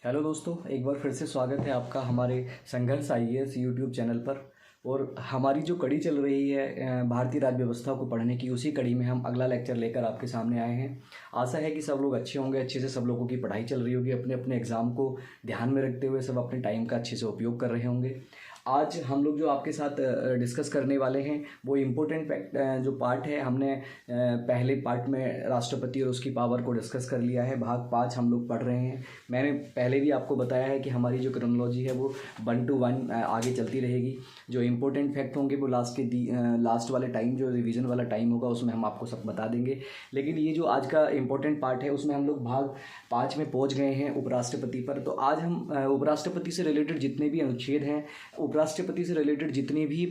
Hello दोस्तों, एक बार फिर से स्वागत है आपका हमारे संघर्ष आईएएस यूट्यूब चैनल पर। और हमारी जो कड़ी चल रही है भारतीय राज्य व्यवस्था को पढ़ने की, उसी कड़ी में हम अगला लेक्चर लेकर आपके सामने आए हैं। आशा है कि सब लोग अच्छे होंगे, अच्छे से सब लोगों की पढ़ाई चल रही होगी, अपने अपने एग्ज़ाम को ध्यान में रखते हुए सब अपने टाइम का अच्छे से उपयोग कर रहे होंगे। आज हम लोग जो आपके साथ डिस्कस करने वाले हैं वो इम्पोर्टेंट फैक्ट जो पार्ट है, हमने पहले पार्ट में राष्ट्रपति और उसकी पावर को डिस्कस कर लिया है। भाग 5 हम लोग पढ़ रहे हैं। मैंने पहले भी आपको बताया है कि हमारी जो क्रोनोलॉजी है वो 1 to 1 आगे चलती रहेगी। जो इम्पोर्टेंट फैक्ट होंगे वो लास्ट वाले टाइम, जो रिवीजन वाला टाइम होगा, उसमें हम आपको सब बता देंगे। लेकिन ये जो आज का इम्पोर्टेंट पार्ट है उसमें हम लोग भाग 5 में पहुँच गए हैं उपराष्ट्रपति पर। तो आज हम उपराष्ट्रपति से रिलेटेड जितने भी अनुच्छेद हैं, उपराष्ट्रपति से रिलेटेड जितने भी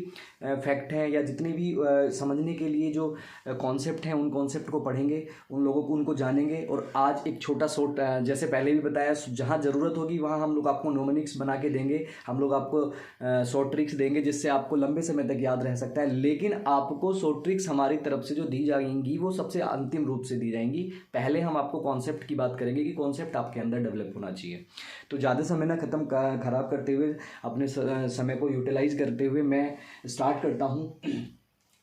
फैक्ट हैं या जितने भी समझने के लिए जो कॉन्सेप्ट हैं, उन कॉन्सेप्ट को पढ़ेंगे, उन लोगों को उनको जानेंगे। और आज एक छोटा शॉर्ट, जैसे पहले भी बताया, जहाँ ज़रूरत होगी वहाँ हम लोग आपको नोमेनिक्स बना के देंगे, हम लोग आपको शॉर्ट ट्रिक्स देंगे जिससे आपको लंबे समय तक याद रह सकता है। लेकिन आपको शॉर्ट ट्रिक्स हमारी तरफ से जो दी जाएंगी वो सबसे अंतिम रूप से दी जाएंगी। पहले हम आपको कॉन्सेप्ट की बात करेंगे कि कॉन्सेप्ट आपके अंदर डेवलप होना चाहिए। तो ज़्यादा समय ना खराब करते हुए, अपने समय को यूटिलाइज करते हुए मैं स्टार्ट करता हूँ।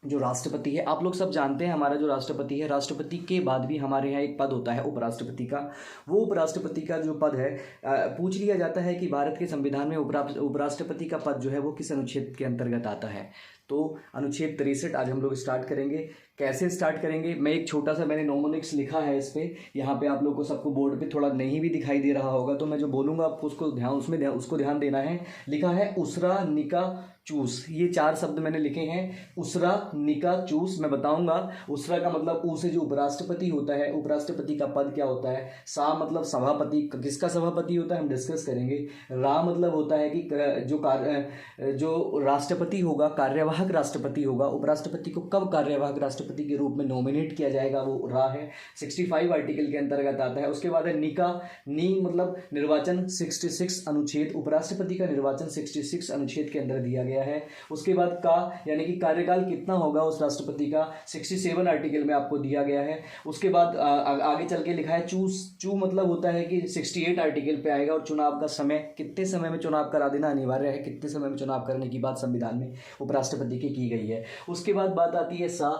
जो राष्ट्रपति है, आप लोग सब जानते हैं, हमारा जो राष्ट्रपति है, राष्ट्रपति के बाद भी हमारे यहाँ एक पद होता है उपराष्ट्रपति का। वो उपराष्ट्रपति का जो पद है, पूछ लिया जाता है कि भारत के संविधान में उपराष्ट्रपति का पद जो है वो किस अनुच्छेद के अंतर्गत आता है। तो अनुच्छेद 63 आज हम लोग स्टार्ट करेंगे। कैसे स्टार्ट करेंगे, मैं एक छोटा सा, मैंने नोमोनिक्स लिखा है इस पर, यहाँ पे आप लोग को सबको बोर्ड पे थोड़ा नहीं भी दिखाई दे रहा होगा, तो मैं जो बोलूँगा आपको उसको ध्यान देना है। लिखा है उसरा निका चूस, ये 4 शब्द मैंने लिखे हैं। उसरा निका चूस, मैं बताऊंगा। उसरा का मतलब ऊ से जो उपराष्ट्रपति होता है, उपराष्ट्रपति का पद क्या होता है। सा मतलब सभापति, किसका सभापति होता है हम डिस्कस करेंगे। रा मतलब होता है कि जो राष्ट्रपति होगा, कार्यवाहक राष्ट्रपति होगा, उपराष्ट्रपति को कब कार्यवाहक राष्ट्रपति के रूप में नॉमिनेट किया जाएगा, वो रा है, 65 आर्टिकल के अंतर्गत आता है। उसके बाद है निका, नी मतलब निर्वाचन, 66 अनुच्छेद, उपराष्ट्रपति का निर्वाचन 66 अनुच्छेद के अंदर दिया गया है। उसके बाद का यानी कि कार्यकाल कितना होगा उस राष्ट्रपति का, 67 आर्टिकल में आपको दिया गया है। उसके बाद आगे चल के लिखा है चू मतलब होता है कि 68 आर्टिकल पे आएगा। और चुनाव का समय, कितने समय में चुनाव करा देना अनिवार्य है, कितने समय में चुनाव करने की बात संविधान में उपराष्ट्रपति की गई है। उसके बाद बात आती है सा,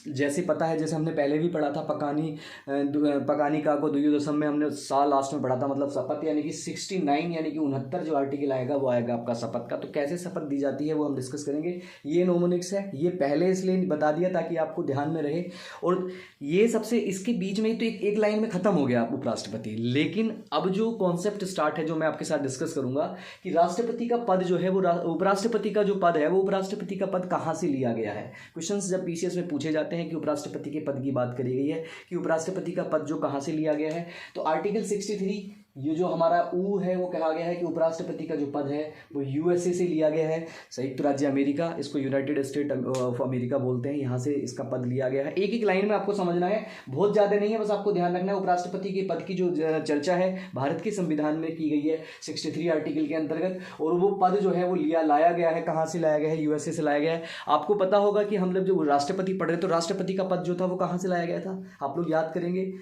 जैसे पता है, जैसे हमने पहले भी पढ़ा था, पकानी का को दुयो दशम में हमने सा लास्ट में पढ़ा था, मतलब शपथ, यानी कि 69 यानी कि 69 जो आर्टिकल आएगा वो आएगा आपका शपथ का। तो कैसे शपथ दी जाती है वो हम डिस्कस करेंगे। ये नोमोनिक्स है, ये पहले इसलिए बता दिया ताकि आपको ध्यान में रहे। और ये सबसे इसके बीच में तो एक लाइन में खत्म हो गया उपराष्ट्रपति। लेकिन अब जो कॉन्सेप्ट स्टार्ट है, जो मैं आपके साथ डिस्कस करूंगा कि राष्ट्रपति का पद जो है वो उपराष्ट्रपति का जो पद है वो उपराष्ट्रपति का पद कहां से लिया गया है। क्वेश्चंस जब पीसीएस में पूछे जाते हैं कि उपराष्ट्रपति के पद की बात करी गई है कि उपराष्ट्रपति का पद जो कहां से लिया गया है, तो आर्टिकल 63, ये जो हमारा ऊ है वो कहा गया है कि उपराष्ट्रपति का जो पद है वो यूएसए से लिया गया है, संयुक्त राज्य अमेरिका, इसको यूनाइटेड स्टेट ऑफ अमेरिका बोलते हैं, यहाँ से इसका पद लिया गया है। एक एक लाइन में आपको समझना है, बहुत ज़्यादा नहीं है, बस आपको ध्यान रखना है। उपराष्ट्रपति के पद की जो चर्चा है भारत के संविधान में की गई है 63 आर्टिकल के अंतर्गत, और वो पद जो है वो लाया गया है, कहाँ से लाया गया है, यूएसए से लाया गया है। आपको पता होगा कि हम लोग जो राष्ट्रपति पढ़ रहे तो राष्ट्रपति का पद जो था वो कहाँ से लाया गया था, आप लोग याद करेंगे,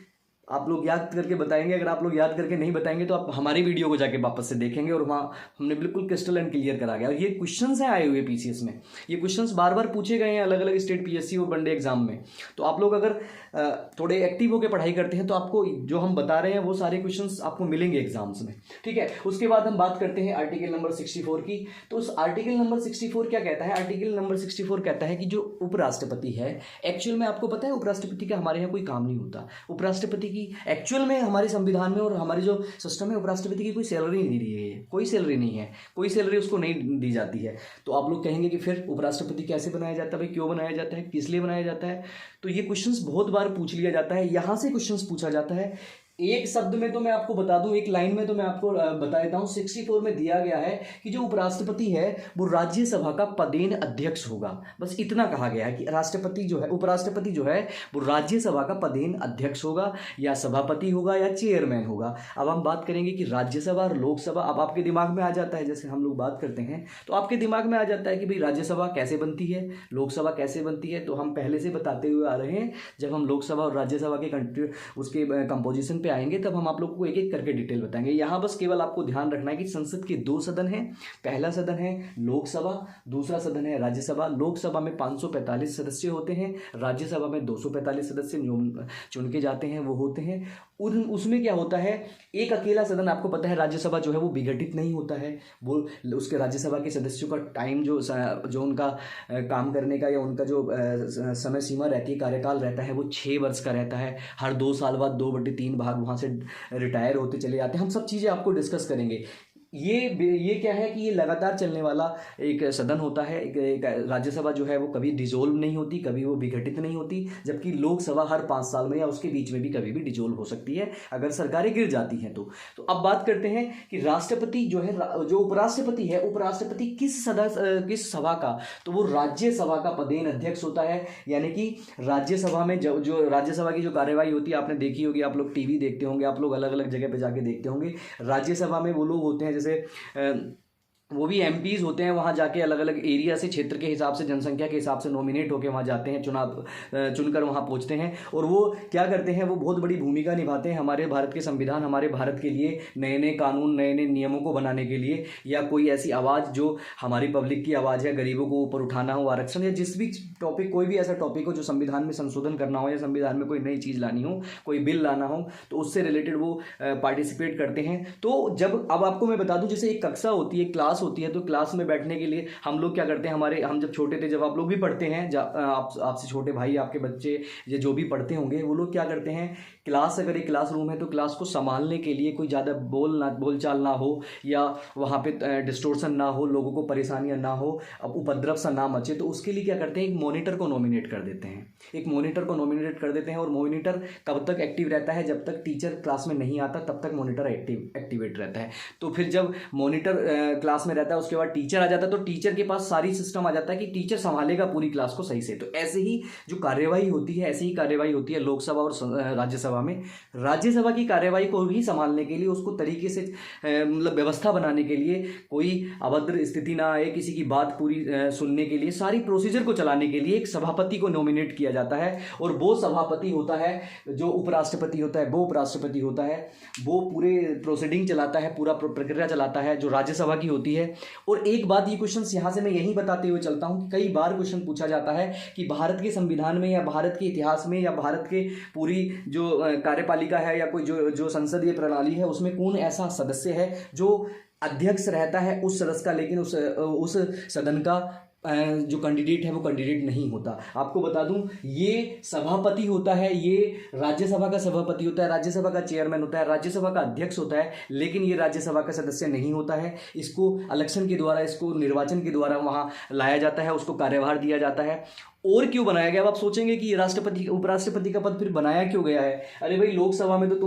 आप लोग याद करके बताएंगे। अगर आप लोग याद करके नहीं बताएंगे तो आप हमारी वीडियो को जाके वापस से देखेंगे, और वहाँ हमने बिल्कुल क्रिस्टल एंड क्लियर करा गया। और ये क्वेश्चंस हैं आए हुए पीसीएस में, ये क्वेश्चंस बार बार पूछे गए हैं अलग अलग स्टेट पीएससी और वनडे एग्जाम में। तो आप लोग अगर थोड़े एक्टिव होकर पढ़ाई करते हैं तो आपको जो हम बता रहे हैं वो सारे क्वेश्चंस आपको मिलेंगे एग्जाम्स में, ठीक है। उसके बाद हम बात करते हैं आर्टिकल नंबर 64 की। तो उस आर्टिकल नंबर 64 क्या कहता है, आर्टिकल नंबर 64 कहता है कि जो उपराष्ट्रपति है, एक्चुअल में आपको पता है उपराष्ट्रपति का हमारे यहाँ कोई काम नहीं होता। उपराष्ट्रपति की एक्चुअल में हमारे संविधान में और हमारे जो सिस्टम है, उपराष्ट्रपति की कोई सैलरी नहीं दी है, कोई सैलरी नहीं है, कोई सैलरी उसको नहीं दी जाती है। तो आप लोग कहेंगे कि फिर उपराष्ट्रपति कैसे बनाया जाता है, भाई क्यों बनाया जाता है, किस लिए बनाया जाता है। तो ये क्वेश्चंस बहुत बार पूछ लिया जाता है, यहाँ से क्वेश्चंस पूछा जाता है। एक शब्द में तो मैं आपको बता दूं, एक लाइन में तो मैं आपको बता देता हूं। 64 में दिया गया है कि जो उपराष्ट्रपति है वो राज्यसभा का पदेन अध्यक्ष होगा। बस इतना कहा गया है कि राष्ट्रपति जो है, उपराष्ट्रपति जो है वो राज्यसभा का पदेन अध्यक्ष होगा, या सभापति होगा, या चेयरमैन होगा। अब हम बात करेंगे कि राज्यसभा और लोकसभा। अब आपके दिमाग में आ जाता है, जैसे हम लोग बात करते हैं तो आपके दिमाग में आ जाता है कि भाई राज्यसभा कैसे बनती है, लोकसभा कैसे बनती है। तो हम पहले से बताते हुए आ रहे हैं, जब हम लोकसभा और राज्यसभा के उसके कंपोजिशन पे आएंगे तब हम आप लोगों को एक एक करके डिटेल बताएंगे। यहाँ बस केवल आपको ध्यान रखना है कि संसद के 2 सदन हैं। पहला सदन है लोकसभा, दूसरा सदन है राज्यसभा। लोकसभा में 545 सदस्य होते हैं, राज्यसभा में 245 सदस्य चुन के जाते हैं, वो होते हैं। उसमें क्या होता है, एक अकेला सदन, आपको पता है राज्यसभा जो है वो विघटित नहीं होता है। वो उसके राज्यसभा के सदस्यों का टाइम जो उनका काम करने का या उनका जो समय सीमा रहती है, कार्यकाल रहता है, वो 6 वर्ष का रहता है। हर 2 साल बाद 2/3 भाग वहाँ से रिटायर होते चले जाते हैं। हम सब चीज़ें आपको डिस्कस करेंगे। ये क्या है कि ये लगातार चलने वाला एक सदन होता है। एक राज्यसभा जो है वो कभी डिजोल्व नहीं होती, कभी वो विघटित नहीं होती, जबकि लोकसभा हर 5 साल में या उसके बीच में भी कभी भी डिजोल्व हो सकती है अगर सरकारें गिर जाती हैं तो। अब बात करते हैं कि राष्ट्रपति जो है, जो उपराष्ट्रपति है, उपराष्ट्रपति किस सभा का, तो वो राज्यसभा का पदेन अध्यक्ष होता है। यानी कि राज्यसभा में जो राज्यसभा की जो कार्यवाही होती है, आपने देखी होगी, आप लोग टीवी देखते होंगे, आप लोग अलग अलग जगह पे जाके देखते होंगे। राज्यसभा में वो लोग होते हैं, जैसे वो भी एमपीज होते हैं, वहाँ जाके अलग अलग एरिया से, क्षेत्र के हिसाब से, जनसंख्या के हिसाब से नॉमिनेट होकर वहाँ जाते हैं, चुनकर वहाँ पहुँचते हैं। और वो क्या करते हैं, वो बहुत बड़ी भूमिका निभाते हैं हमारे भारत के संविधान, हमारे भारत के लिए नए नए कानून, नए नए नियमों को बनाने के लिए, या कोई ऐसी आवाज़ जो हमारी पब्लिक की आवाज़ है, गरीबों को ऊपर उठाना हो, आरक्षण, या जिस भी टॉपिक, कोई भी ऐसा टॉपिक हो जो संविधान में संशोधन करना हो या संविधान में कोई नई चीज़ लानी हो, कोई बिल लाना हो, तो उससे रिलेटेड वो पार्टिसिपेट करते हैं। तो अब आपको मैं बता दूं, जैसे एक कक्षा होती है, क्लास होती है, तो क्लास में बैठने के लिए हम लोग क्या करते हैं, हम जब छोटे थे, जब आप लोग भी पढ़ते हैं, आपसे छोटे भाई, आपके बच्चे ये जो भी पढ़ते होंगे, वो लोग क्या करते हैं, क्लास, अगर एक क्लास रूम है तो क्लास को संभालने के लिए कोई ज़्यादा बोलचाल ना हो, या वहाँ पे डिस्टोर्शन ना हो, लोगों को परेशानियाँ ना हो, अब उपद्रव सा ना मचे, तो उसके लिए क्या करते हैं, एक मॉनिटर को नॉमिनेट कर देते हैं। और मॉनिटर कब तक एक्टिव रहता है, जब तक टीचर क्लास में नहीं आता तब तक मॉनिटर एक्टिवेट रहता है। तो फिर जब मॉनिटर क्लास में रहता है, उसके बाद टीचर आ जाता है, तो टीचर के पास सारी सिस्टम आ जाता है कि टीचर संभालेगा पूरी क्लास को सही से। तो ऐसे ही जो कार्यवाही होती है, ऐसी ही कार्यवाही होती है लोकसभा और राज्यसभा में। राज्यसभा की कार्यवाही को भी संभालने के लिए, उसको तरीके से मतलब व्यवस्था बनाने के लिए, कोई अभद्र स्थिति ना आए, किसी की बात पूरी सुनने के लिए, सारी प्रोसीजर को चलाने के लिए एक सभापति को नॉमिनेट किया जाता है। और वो सभापति होता है, जो उपराष्ट्रपति होता है, वो उपराष्ट्रपति होता है, वो पूरे प्रोसीडिंग चलाता है, पूरा प्रक्रिया चलाता है जो राज्यसभा की होती है। और एक बात, ये क्वेश्चन यहाँ से मैं यही बताते हुए चलता हूँ कि कई बार क्वेश्चन पूछा जाता है कि भारत के संविधान में, या भारत के इतिहास में, या भारत के पूरी जो कार्यपालिका है, या कोई जो संसदीय प्रणाली है, उसमें कौन ऐसा सदस्य है जो अध्यक्ष रहता है उस सदस्य का, लेकिन उस सदन का जो कैंडिडेट है वो कैंडिडेट नहीं होता। आपको बता दूं, ये सभापति होता है, ये राज्यसभा का सभापति होता है, राज्यसभा का चेयरमैन होता है, राज्यसभा का अध्यक्ष होता है, लेकिन ये राज्यसभा का सदस्य नहीं होता है। इसको इलेक्शन के द्वारा, इसको निर्वाचन के द्वारा वहाँ लाया जाता है, उसको कार्यभार दिया जाता है। और क्यों बनाया गया? अब आप सोचेंगे कि राष्ट्रपति, उपराष्ट्रपति का पद फिर बनाया क्यों गया है? अरे भाई, लोकसभा में तो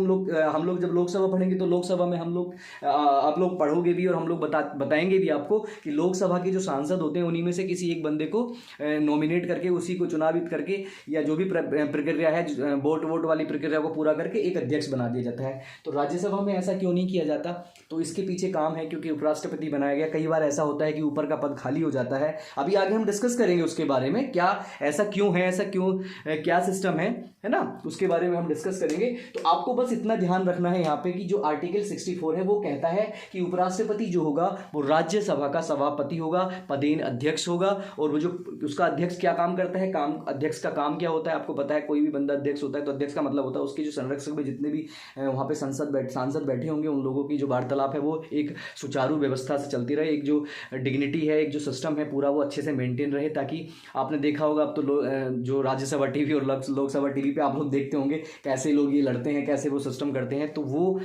हम लोग जब लोकसभा पढ़ेंगे तो लोकसभा में आप लोग पढ़ोगे भी, और हम लोग बताएंगे भी आपको कि लोकसभा के जो सांसद होते हैं, उन्हीं में से किसी एक बंदे को नॉमिनेट करके, उसी को चुनावित करके, या जो भी प्रक्रिया है, वोट वाली प्रक्रिया को पूरा करके एक अध्यक्ष बना दिया जाता है। तो राज्यसभा में ऐसा क्यों नहीं किया जाता? तो इसके पीछे काम है, क्योंकि उपराष्ट्रपति बनाया गया। कई बार ऐसा होता है कि ऊपर का पद खाली हो जाता है। अभी आगे हम डिस्कस करेंगे उसके बारे में, क्या ऐसा क्यों है, ऐसा क्यों, क्या सिस्टम है ना, उसके बारे में हम डिस्कस करेंगे। तो आपको बस इतना ध्यान रखना है यहाँ पे कि जो आर्टिकल 64 है वो कहता है कि उपराष्ट्रपति जो होगा वो राज्यसभा का सभापति होगा, पदेन अध्यक्ष होगा। और वो जो उसका अध्यक्ष क्या काम करता है, अध्यक्ष का काम क्या होता है, आपको पता है, कोई भी बंदा अध्यक्ष होता है तो अध्यक्ष का मतलब होता है उसके जो संरक्षक में जितने भी वहाँ पे सांसद बैठे होंगे, उन लोगों की जो वार्तालाप है वो एक सुचारू व्यवस्था से चलती रहे, एक जो डिग्निटी है, एक जो सिस्टम है पूरा, वो अच्छे से मेंटेन रहे। ताकि आपने देखा होगा, अब तो जो राज्यसभा टीवी और लोकसभा टीवी पे आप लोग देखते होंगे कैसे लोग ये लड़ते हैं, कैसे वो सिस्टम करते हैं, तो वो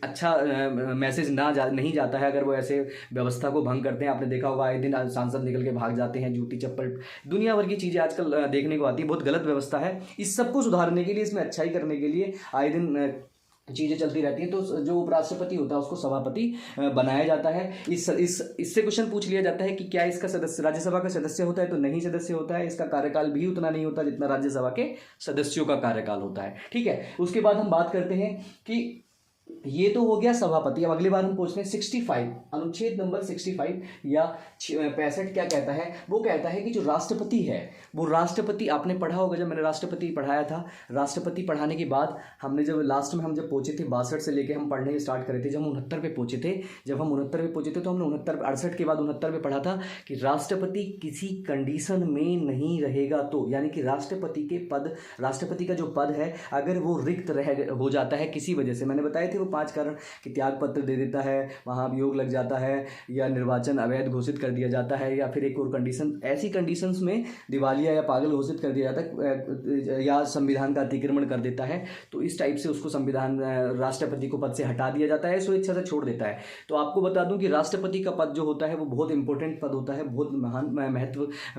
अच्छा मैसेज नहीं जाता है अगर वो ऐसे व्यवस्था को भंग करते हैं। आपने देखा होगा, आए दिन सांसद निकल के भाग जाते हैं, जूती चप्पल, दुनिया भर की चीज़ें आजकल देखने को आती है। बहुत गलत व्यवस्था है। इस सबको सुधारने के लिए, इसमें अच्छाई करने के लिए आए दिन चीज़ें चलती रहती हैं। तो जो उपराष्ट्रपति होता है उसको सभापति बनाया जाता है। इससे क्वेश्चन पूछ लिया जाता है कि क्या इसका सदस्य राज्यसभा का सदस्य होता है? तो नहीं सदस्य होता है। इसका कार्यकाल भी उतना नहीं होता जितना राज्यसभा के सदस्यों का कार्यकाल होता है। ठीक है, उसके बाद हम बात करते हैं कि ये तो हो गया सभापति। अब अगली बार हम पूछते हैं 65, अनुच्छेद नंबर 65 या 65 क्या कहता है? वो कहता है कि जो राष्ट्रपति है वो राष्ट्रपति, आपने पढ़ा होगा जब मैंने राष्ट्रपति पढ़ाया था, राष्ट्रपति पढ़ाने के बाद हमने जब लास्ट में हम जब पहुंचे थे 62 से लेके हम पढ़ने स्टार्ट करे थे, जब हम 69 पे पहुंचे थे, जब हम 69 पे पहुंचे थे तो हमने 68 के बाद 69 पे पढ़ा था कि राष्ट्रपति किसी कंडीशन में नहीं रहेगा तो, यानी कि राष्ट्रपति के पद, राष्ट्रपति का जो पद है अगर वो रिक्त हो जाता है किसी वजह से, मैंने बताए थे वो 5 कारण कि त्याग पत्र दे देता है, वहाँ अभियोग लग जाता है, या निर्वाचन अवैध घोषित कर दिया जाता है, या फिर एक और कंडीशन, ऐसी कंडीशंस में दिवालिया या पागल घोषित कर दिया जाता है, या संविधान का अतिक्रमण कर देता है, तो इस टाइप से उसको संविधान राष्ट्रपति को पद से हटा दिया जाता है, स्वेच्छा से छोड़ देता है। तो आपको बता दूं कि राष्ट्रपति का पद जो होता है वो बहुत इंपॉर्टेंट पद होता है, बहुत महान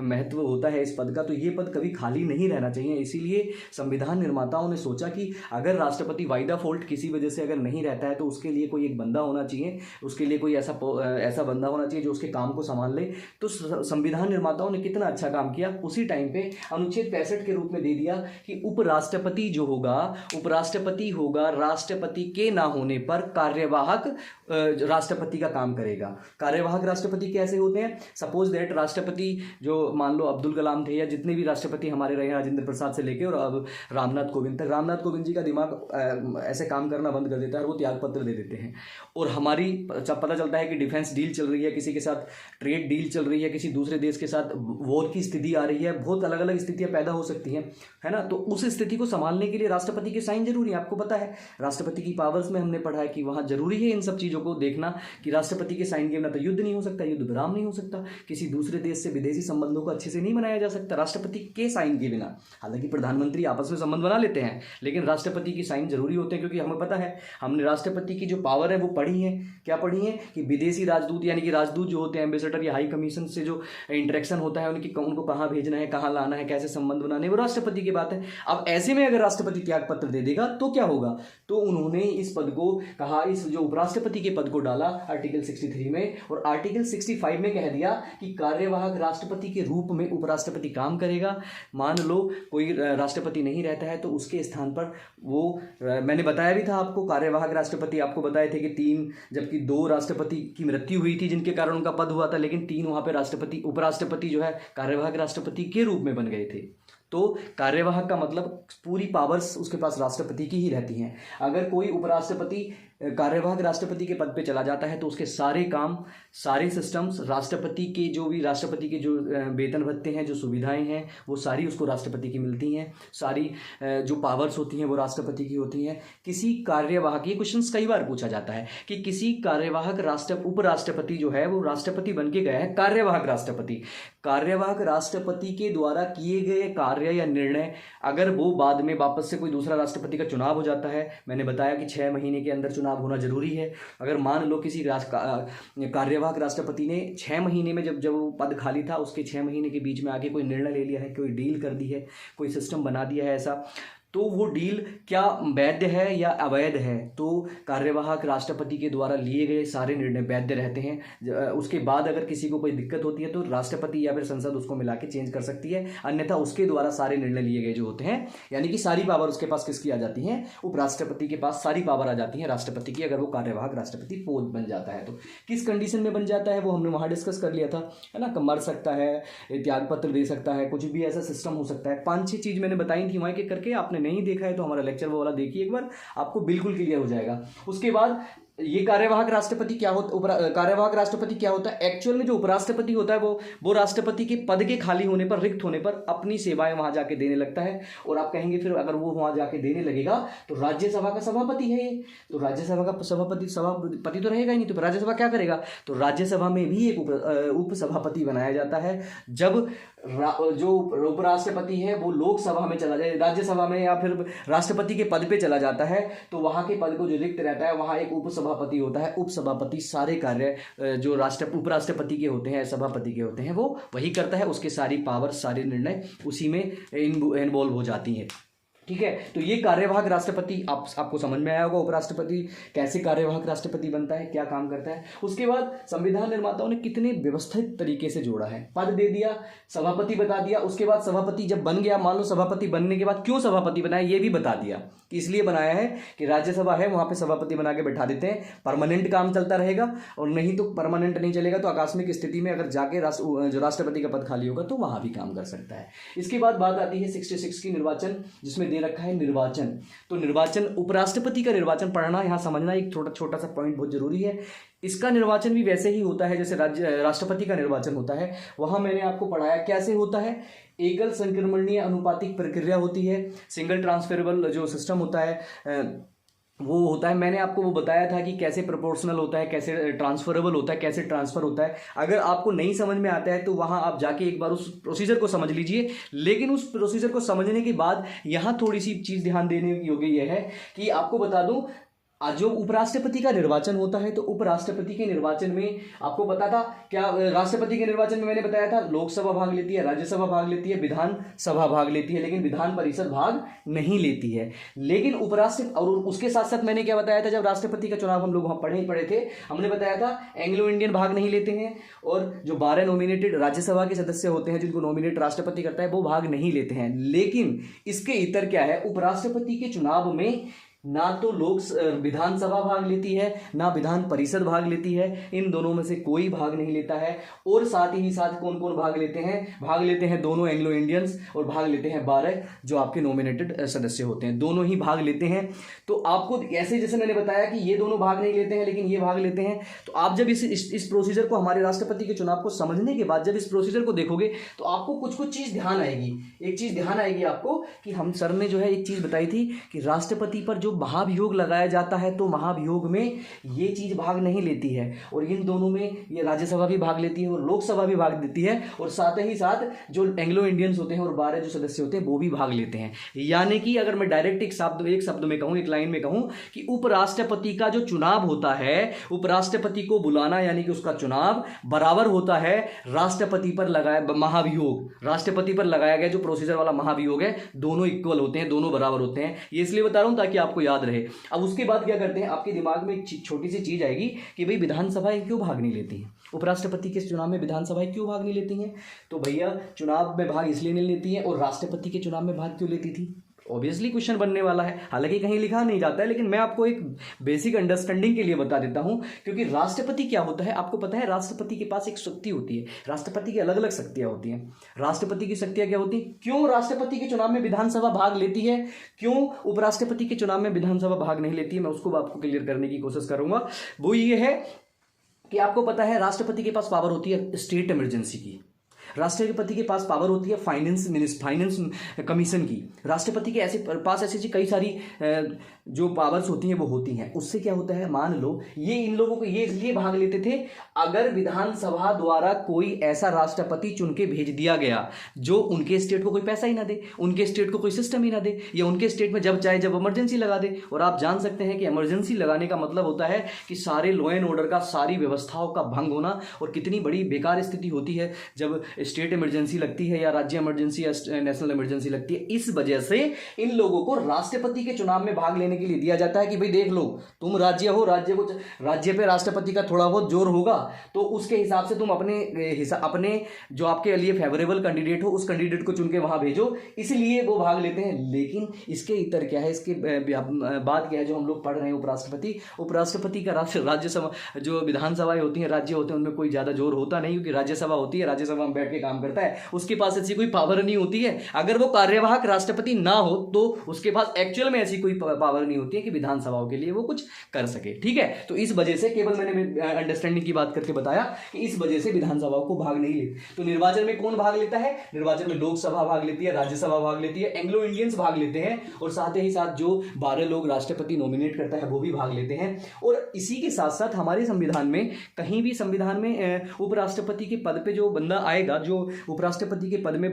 महत्व होता है इस पद का, तो ये पद कभी खाली नहीं रहना चाहिए। इसीलिए संविधान निर्माताओं ने सोचा कि अगर राष्ट्रपति बाय द फॉल्ट किसी वजह से अगर नहीं रहता है तो उसके लिए कोई एक बंदा होना चाहिए, उसके लिए कोई ऐसा बंदा होना चाहिए जो उसके काम को संभाल ले। तो संविधान निर्माताओं ने कितना अच्छा काम किया, उसी टाइम पे अनुच्छेद 65 के रूप में दे दिया कि उपराष्ट्रपति जो होगा, उपराष्ट्रपति होगा, राष्ट्रपति के ना होने पर कार्यवाहक राष्ट्रपति का काम करेगा। कार्यवाहक राष्ट्रपति कैसे होते हैं? सपोज दैट राष्ट्रपति जो मान लो अब्दुल कलाम थे या जितने भी राष्ट्रपति हमारे रहे, राजेंद्र प्रसाद से लेकर और अब रामनाथ कोविंद तक, रामनाथ कोविंद जी का दिमाग ऐसे काम करना बंद कर देता है और वो त्याग पत्र दे देते हैं। और हमारी पता चलता है कि डिफेंस डील चल रही है, किसी के साथ ट्रेड डील चल रही है, किसी दूसरे देश के साथ वॉर की स्थिति आ रही है, बहुत अलग अलग स्थितियां पैदा हो सकती हैं, है ना। तो उस स्थिति को संभालने के लिए राष्ट्रपति के साइन जरूरी है। आपको पता है राष्ट्रपति की पावर्स में हमने पढ़ा है कि वहां जरूरी है इन सब चीजों को देखना कि राष्ट्रपति के साइन के बिना तो युद्ध नहीं हो सकता, युद्ध विराम नहीं हो सकता, किसी दूसरे देश से विदेशी संबंधों को अच्छे से नहीं बनाया जा सकता राष्ट्रपति के साइन के बिना। हालांकि प्रधानमंत्री आपस में संबंध बना लेते हैं, लेकिन राष्ट्रपति की साइन जरूरी होते हैं, क्योंकि हमें पता है, हमने राष्ट्रपति की जो पावर है वो पढ़ी है। क्या पढ़ी है? कि विदेशी राजदूत यानी कि राजदूत जो होते हैं, एम्बेसडर या हाई कमीशन से जो इंटरेक्शन होता है उनको कहाँ भेजना है, कहाँ लाना है, कैसे संबंध बनाने, वो राष्ट्रपति की बात है। अब ऐसे में अगर राष्ट्रपति त्याग पत्र दे देगा तो क्या होगा? तो उन्होंने इस पद को कहा, इस जो उपराष्ट्रपति के पद को डाला आर्टिकल 63 में, और आर्टिकल 65 में कह दिया कि कार्यवाहक राष्ट्रपति के रूप में उपराष्ट्रपति काम करेगा। मान लो कोई राष्ट्रपति नहीं रहता है तो उसके स्थान पर वो, मैंने बताया भी था आपको, कार्यवाहक राष्ट्रपति आपको बताए थे कि 3 जबकि 2 राष्ट्रपति की मृत्यु हुई थी जिनके कारण उनका पद हुआ था, लेकिन 3 वहां पे राष्ट्रपति, उपराष्ट्रपति जो है कार्यवाहक राष्ट्रपति के रूप में बन गए थे। तो कार्यवाहक का मतलब पूरी पावर्स उसके पास राष्ट्रपति की ही रहती हैं। अगर कोई उपराष्ट्रपति कार्यवाहक राष्ट्रपति के पद पे चला जाता है तो उसके सारे काम, सारे सिस्टम्स, राष्ट्रपति के जो भी, राष्ट्रपति के जो वेतन भत्ते हैं, जो सुविधाएं हैं, वो सारी उसको राष्ट्रपति की मिलती हैं। सारी जो पावर्स होती हैं वो राष्ट्रपति की होती हैं। किसी कार्यवाहक, ये क्वेश्चंस कई बार पूछा जाता है कि किसी कार्यवाहक उपराष्ट्रपति जो है वो राष्ट्रपति बन के गया है कार्यवाहक राष्ट्रपति। कार्यवाहक राष्ट्रपति के द्वारा किए गए कार्य या निर्णय अगर वो बाद में वापस से कोई दूसरा राष्ट्रपति का चुनाव हो जाता है, मैंने बताया कि 6 महीने के अंदर चुनाव होना जरूरी है। अगर मान लो किसी कार्यवाहक राष्ट्रपति ने 6 महीने में जब वो पद खाली था उसके 6 महीने के बीच में आके कोई निर्णय ले लिया है, कोई डील कर दी है, कोई सिस्टम बना दिया है ऐसा, तो वो डील क्या वैध है या अवैध है? तो कार्यवाहक राष्ट्रपति के द्वारा लिए गए सारे निर्णय वैध रहते हैं। उसके बाद अगर किसी को कोई दिक्कत होती है तो राष्ट्रपति या फिर संसद उसको मिला के चेंज कर सकती है, अन्यथा उसके द्वारा सारे निर्णय लिए गए जो होते हैं, यानी कि सारी पावर उसके पास किसकी आ जाती है? उपराष्ट्रपति के पास सारी पावर आ जाती है राष्ट्रपति की, अगर वो कार्यवाहक राष्ट्रपति पद बन जाता है तो। किस कंडीशन में बन जाता है वो हमने वहां डिस्कस कर लिया था, है ना। मर सकता है, त्याग पत्र दे सकता है, कुछ भी ऐसा सिस्टम हो सकता है। 5-6 चीज मैंने बताई थी वहां के करके, आपने नहीं देखा है तो हमारा लेक्चर वो वाला देखिए एक बार, आपको बिल्कुल क्लियर हो जाएगा। उसके बाद ये कार्यवाहक राष्ट्रपति क्या होता, कार्यवाहक राष्ट्रपति क्या होता है? एक्चुअल में जो उपराष्ट्रपति होता है वो राष्ट्रपति के पद के खाली होने पर, रिक्त होने पर अपनी सेवाएं वहां जाके देने लगता है। और आप कहेंगे फिर अगर वो वहां जाके देने लगेगा तो राज्यसभा का सभापति है ये, तो राज्यसभा का सभापति तो रहेगा ही नहीं, तो राज्यसभा क्या करेगा? तो राज्यसभा में भी एक उप सभापति बनाया जाता है। जब जो उपराष्ट्रपति है वो लोकसभा में चला जाए, राज्यसभा में या फिर राष्ट्रपति के पद पे चला जाता है, तो वहां के पद को जो रिक्त रहता है वहां एक उपसभापति होता है। उपसभापति सारे कार्य जो उपराष्ट्रपति के होते हैं, सभापति के होते हैं, वो वही करता है। उसके सारी पावर, सारे निर्णय उसी में इन्वॉल्व हो जाती हैं। ठीक है, तो ये कार्यवाहक राष्ट्रपति आपको समझ में आया होगा। उपराष्ट्रपति कैसे कार्यवाहक राष्ट्रपति बनता है, क्या काम करता है। उसके बाद संविधान निर्माताओं ने कितने व्यवस्थित तरीके से जोड़ा है। पद दे दिया, सभापति बता दिया, उसके बाद सभापति जब बन गया, मान लो सभापति बनने के बाद क्यों सभापति बनाया ये भी बता दिया, कि इसलिए बनाया है कि राज्यसभा है वहां पे सभापति बना के बैठा देते हैं, परमानेंट काम चलता रहेगा, और नहीं तो परमानेंट नहीं चलेगा तो आकस्मिक स्थिति में अगर जाके जो राष्ट्रपति का पद खाली होगा तो वहां भी काम कर सकता है। इसके बाद बात आती है 66 की निर्वाचन, जिसमें दे रखा है निर्वाचन। तो निर्वाचन, उपराष्ट्रपति का निर्वाचन पढ़ना, यहां समझना एक छोटा सा पॉइंट बहुत जरूरी है। इसका निर्वाचन भी वैसे ही होता है जैसे राष्ट्रपति का निर्वाचन होता है। वहां मैंने आपको पढ़ाया कैसे होता है। एकल संक्रमणीय अनुपातिक प्रक्रिया होती है, सिंगल ट्रांसफरेबल जो सिस्टम होता है वो होता है। मैंने आपको वो बताया था कि कैसे प्रोपोर्शनल होता है, कैसे ट्रांसफरेबल होता है, कैसे ट्रांसफर होता है। अगर आपको नहीं समझ में आता है तो वहां आप जाके एक बार उस प्रोसीजर को समझ लीजिए। लेकिन उस प्रोसीजर को समझने के बाद यहां थोड़ी सी चीज ध्यान देने योग्य यह है कि आपको बता दूं, जो उपराष्ट्रपति का निर्वाचन होता है तो उपराष्ट्रपति के निर्वाचन में आपको पता था क्या, राष्ट्रपति के निर्वाचन में मैंने बताया था लोकसभा भाग लेती है, राज्यसभा भाग लेती है, विधानसभा भाग लेती है, लेकिन विधान परिषद भाग नहीं लेती है। लेकिन उपराष्ट्रपति, और उसके साथ साथ मैंने क्या बताया था, जब राष्ट्रपति का चुनाव हम लोग वहां पढ़े थे, हमने बताया था एंग्लो इंडियन भाग नहीं लेते हैं, और जो 12 नॉमिनेटेड राज्यसभा के सदस्य होते हैं जिनको नॉमिनेट राष्ट्रपति करता है वो भाग नहीं लेते हैं। लेकिन इसके इतर क्या है, उपराष्ट्रपति के चुनाव में ना तो विधानसभा भाग लेती है ना विधान परिषद भाग लेती है, इन दोनों में से कोई भाग नहीं लेता है। और साथ ही साथ कौन कौन भाग लेते हैं, भाग लेते हैं दोनों एंग्लो इंडियंस, और भाग लेते हैं 12 जो आपके नॉमिनेटेड सदस्य होते हैं, दोनों ही भाग लेते हैं। तो आपको ऐसे जैसे मैंने बताया कि ये दोनों भाग नहीं लेते हैं लेकिन ये भाग लेते हैं, तो आप जब इस प्रोसीजर को, हमारे राष्ट्रपति के चुनाव को समझने के बाद जब इस प्रोसीजर को देखोगे तो आपको कुछ चीज ध्यान आएगी। एक चीज ध्यान आएगी आपको कि हम सर ने जो है एक चीज बताई थी कि राष्ट्रपति पर जो महाभियोग लगाया जाता है तो महाभियोग में ये चीज भाग नहीं लेती है, और इन दोनों में ये राज्यसभा भी भाग लेती है और लोकसभा भी भाग देती है, और साथ ही साथ जो एंग्लो इंडियंस होते हैं और 12 जो सदस्य होते हैं वो भी भाग लेते हैं। यानी कि अगर मैं डायरेक्ट एक शब्द में कहूं, एक लाइन में कहूं कि उपराष्ट्रपति का जो चुनाव होता है, उपराष्ट्रपति को बुलाना यानी कि उसका चुनाव बराबर होता है राष्ट्रपति पर लगाया महाभियोग, राष्ट्रपति पर लगाया गया जो प्रोसीजर वाला महाभियोग है, दोनों इक्वल होते हैं, दोनों बराबर होते हैं। ये इसलिए बता रहा हूं ताकि आपको याद रहे। अब उसके बाद क्या करते हैं, आपके दिमाग में एक छोटी सी चीज आएगी कि भाई विधानसभाएं क्यों भाग नहीं लेती हैं, उपराष्ट्रपति के चुनाव में विधानसभाएं क्यों भाग नहीं लेती हैं। तो भैया चुनाव में भाग इसलिए नहीं लेती हैं, और राष्ट्रपति के चुनाव में भाग क्यों लेती थी, ऑब्वियसली क्वेश्चन बनने वाला है, हालांकि कहीं लिखा नहीं जाता है, लेकिन मैं आपको एक बेसिक अंडरस्टैंडिंग के लिए बता देता हूं। क्योंकि राष्ट्रपति क्या होता है आपको पता है, राष्ट्रपति के पास एक शक्ति होती है, राष्ट्रपति की अलग अलग शक्तियां होती हैं। राष्ट्रपति की शक्तियां क्या होती हैं, क्यों राष्ट्रपति के चुनाव में विधानसभा भाग लेती है, क्यों उपराष्ट्रपति के चुनाव में विधानसभा भाग नहीं लेती है, मैं उसको आपको क्लियर करने की कोशिश करूंगा। वो ये है कि आपको पता है राष्ट्रपति के पास पावर होती है स्टेट इमरजेंसी की, राष्ट्रपति के पास पावर होती है फाइनेंस कमीशन की, राष्ट्रपति के पास ऐसी कई सारी जो पावर्स होती हैं वो होती हैं। उससे क्या होता है, मान लो ये इन लोगों को ये इसलिए भाग लेते थे अगर विधानसभा द्वारा कोई ऐसा राष्ट्रपति चुन के भेज दिया गया जो उनके स्टेट को कोई पैसा ही ना दे, उनके स्टेट को कोई सिस्टम ही ना दे, या उनके स्टेट में जब चाहे जब इमरजेंसी लगा दे। और आप जान सकते हैं कि इमरजेंसी लगाने का मतलब होता है कि सारे लॉ एंड ऑर्डर का, सारी व्यवस्थाओं का भंग होना, और कितनी बड़ी बेकार स्थिति होती है जब स्टेट इमरजेंसी लगती है या राज्य इमरजेंसी या नेशनल इमरजेंसी लगती है। इस वजह से इन लोगों को राष्ट्रपति के चुनाव में भाग लेने के लिए दिया जाता है कि भाई देख लो तुम राज्य हो, राज्य पे राष्ट्रपति का थोड़ा बहुत जोर होगा तो उसके हिसाब से तुम अपने जो आपके लिए फेवरेबल कैंडिडेट हो उस कैंडिडेट को चुन के वहां भेजो, इसलिए वो भाग लेते हैं। लेकिन इसके इतर क्या है, इसके बाद क्या है जो हम लोग पढ़ रहे हैं, उपराष्ट्रपति का राज्यसभा जो विधानसभाएं होती हैं, राज्य होते हैं, उनमें कोई ज्यादा जोर होता नहीं, क्योंकि राज्यसभा होती है, राज्यसभा में बैठ के काम करता है, उसके पास ऐसी कोई पावर नहीं होती है। अगर वो कार्यवाहक राष्ट्रपति ना हो तो उसके पास एक्चुअल में ऐसी कोई पावर नहीं होती है कि विधानसभाओं के लिए वो कुछ कर सके। ठीक है, तो इस वजह से केवल मैंने अंडरस्टैंडिंग की बात करके बताया कि इस वजह से विधानसभाओं को भाग नहीं लेते। तो निर्वाचन में कौन भाग लेता है, निर्वाचन में लोकसभा भाग लेती है, राज्यसभा भाग लेती है, एंग्लो इंडियंस भाग लेते हैं, और साथ ही साथ जो 12 लोग राष्ट्रपति नॉमिनेट करता है वो भी भाग लेते हैं। और इसी के साथ साथ हमारे संविधान में, कहीं भी संविधान में उपराष्ट्रपति के पद पे जो बंदा आएगा, जो उपराष्ट्रपति के पद में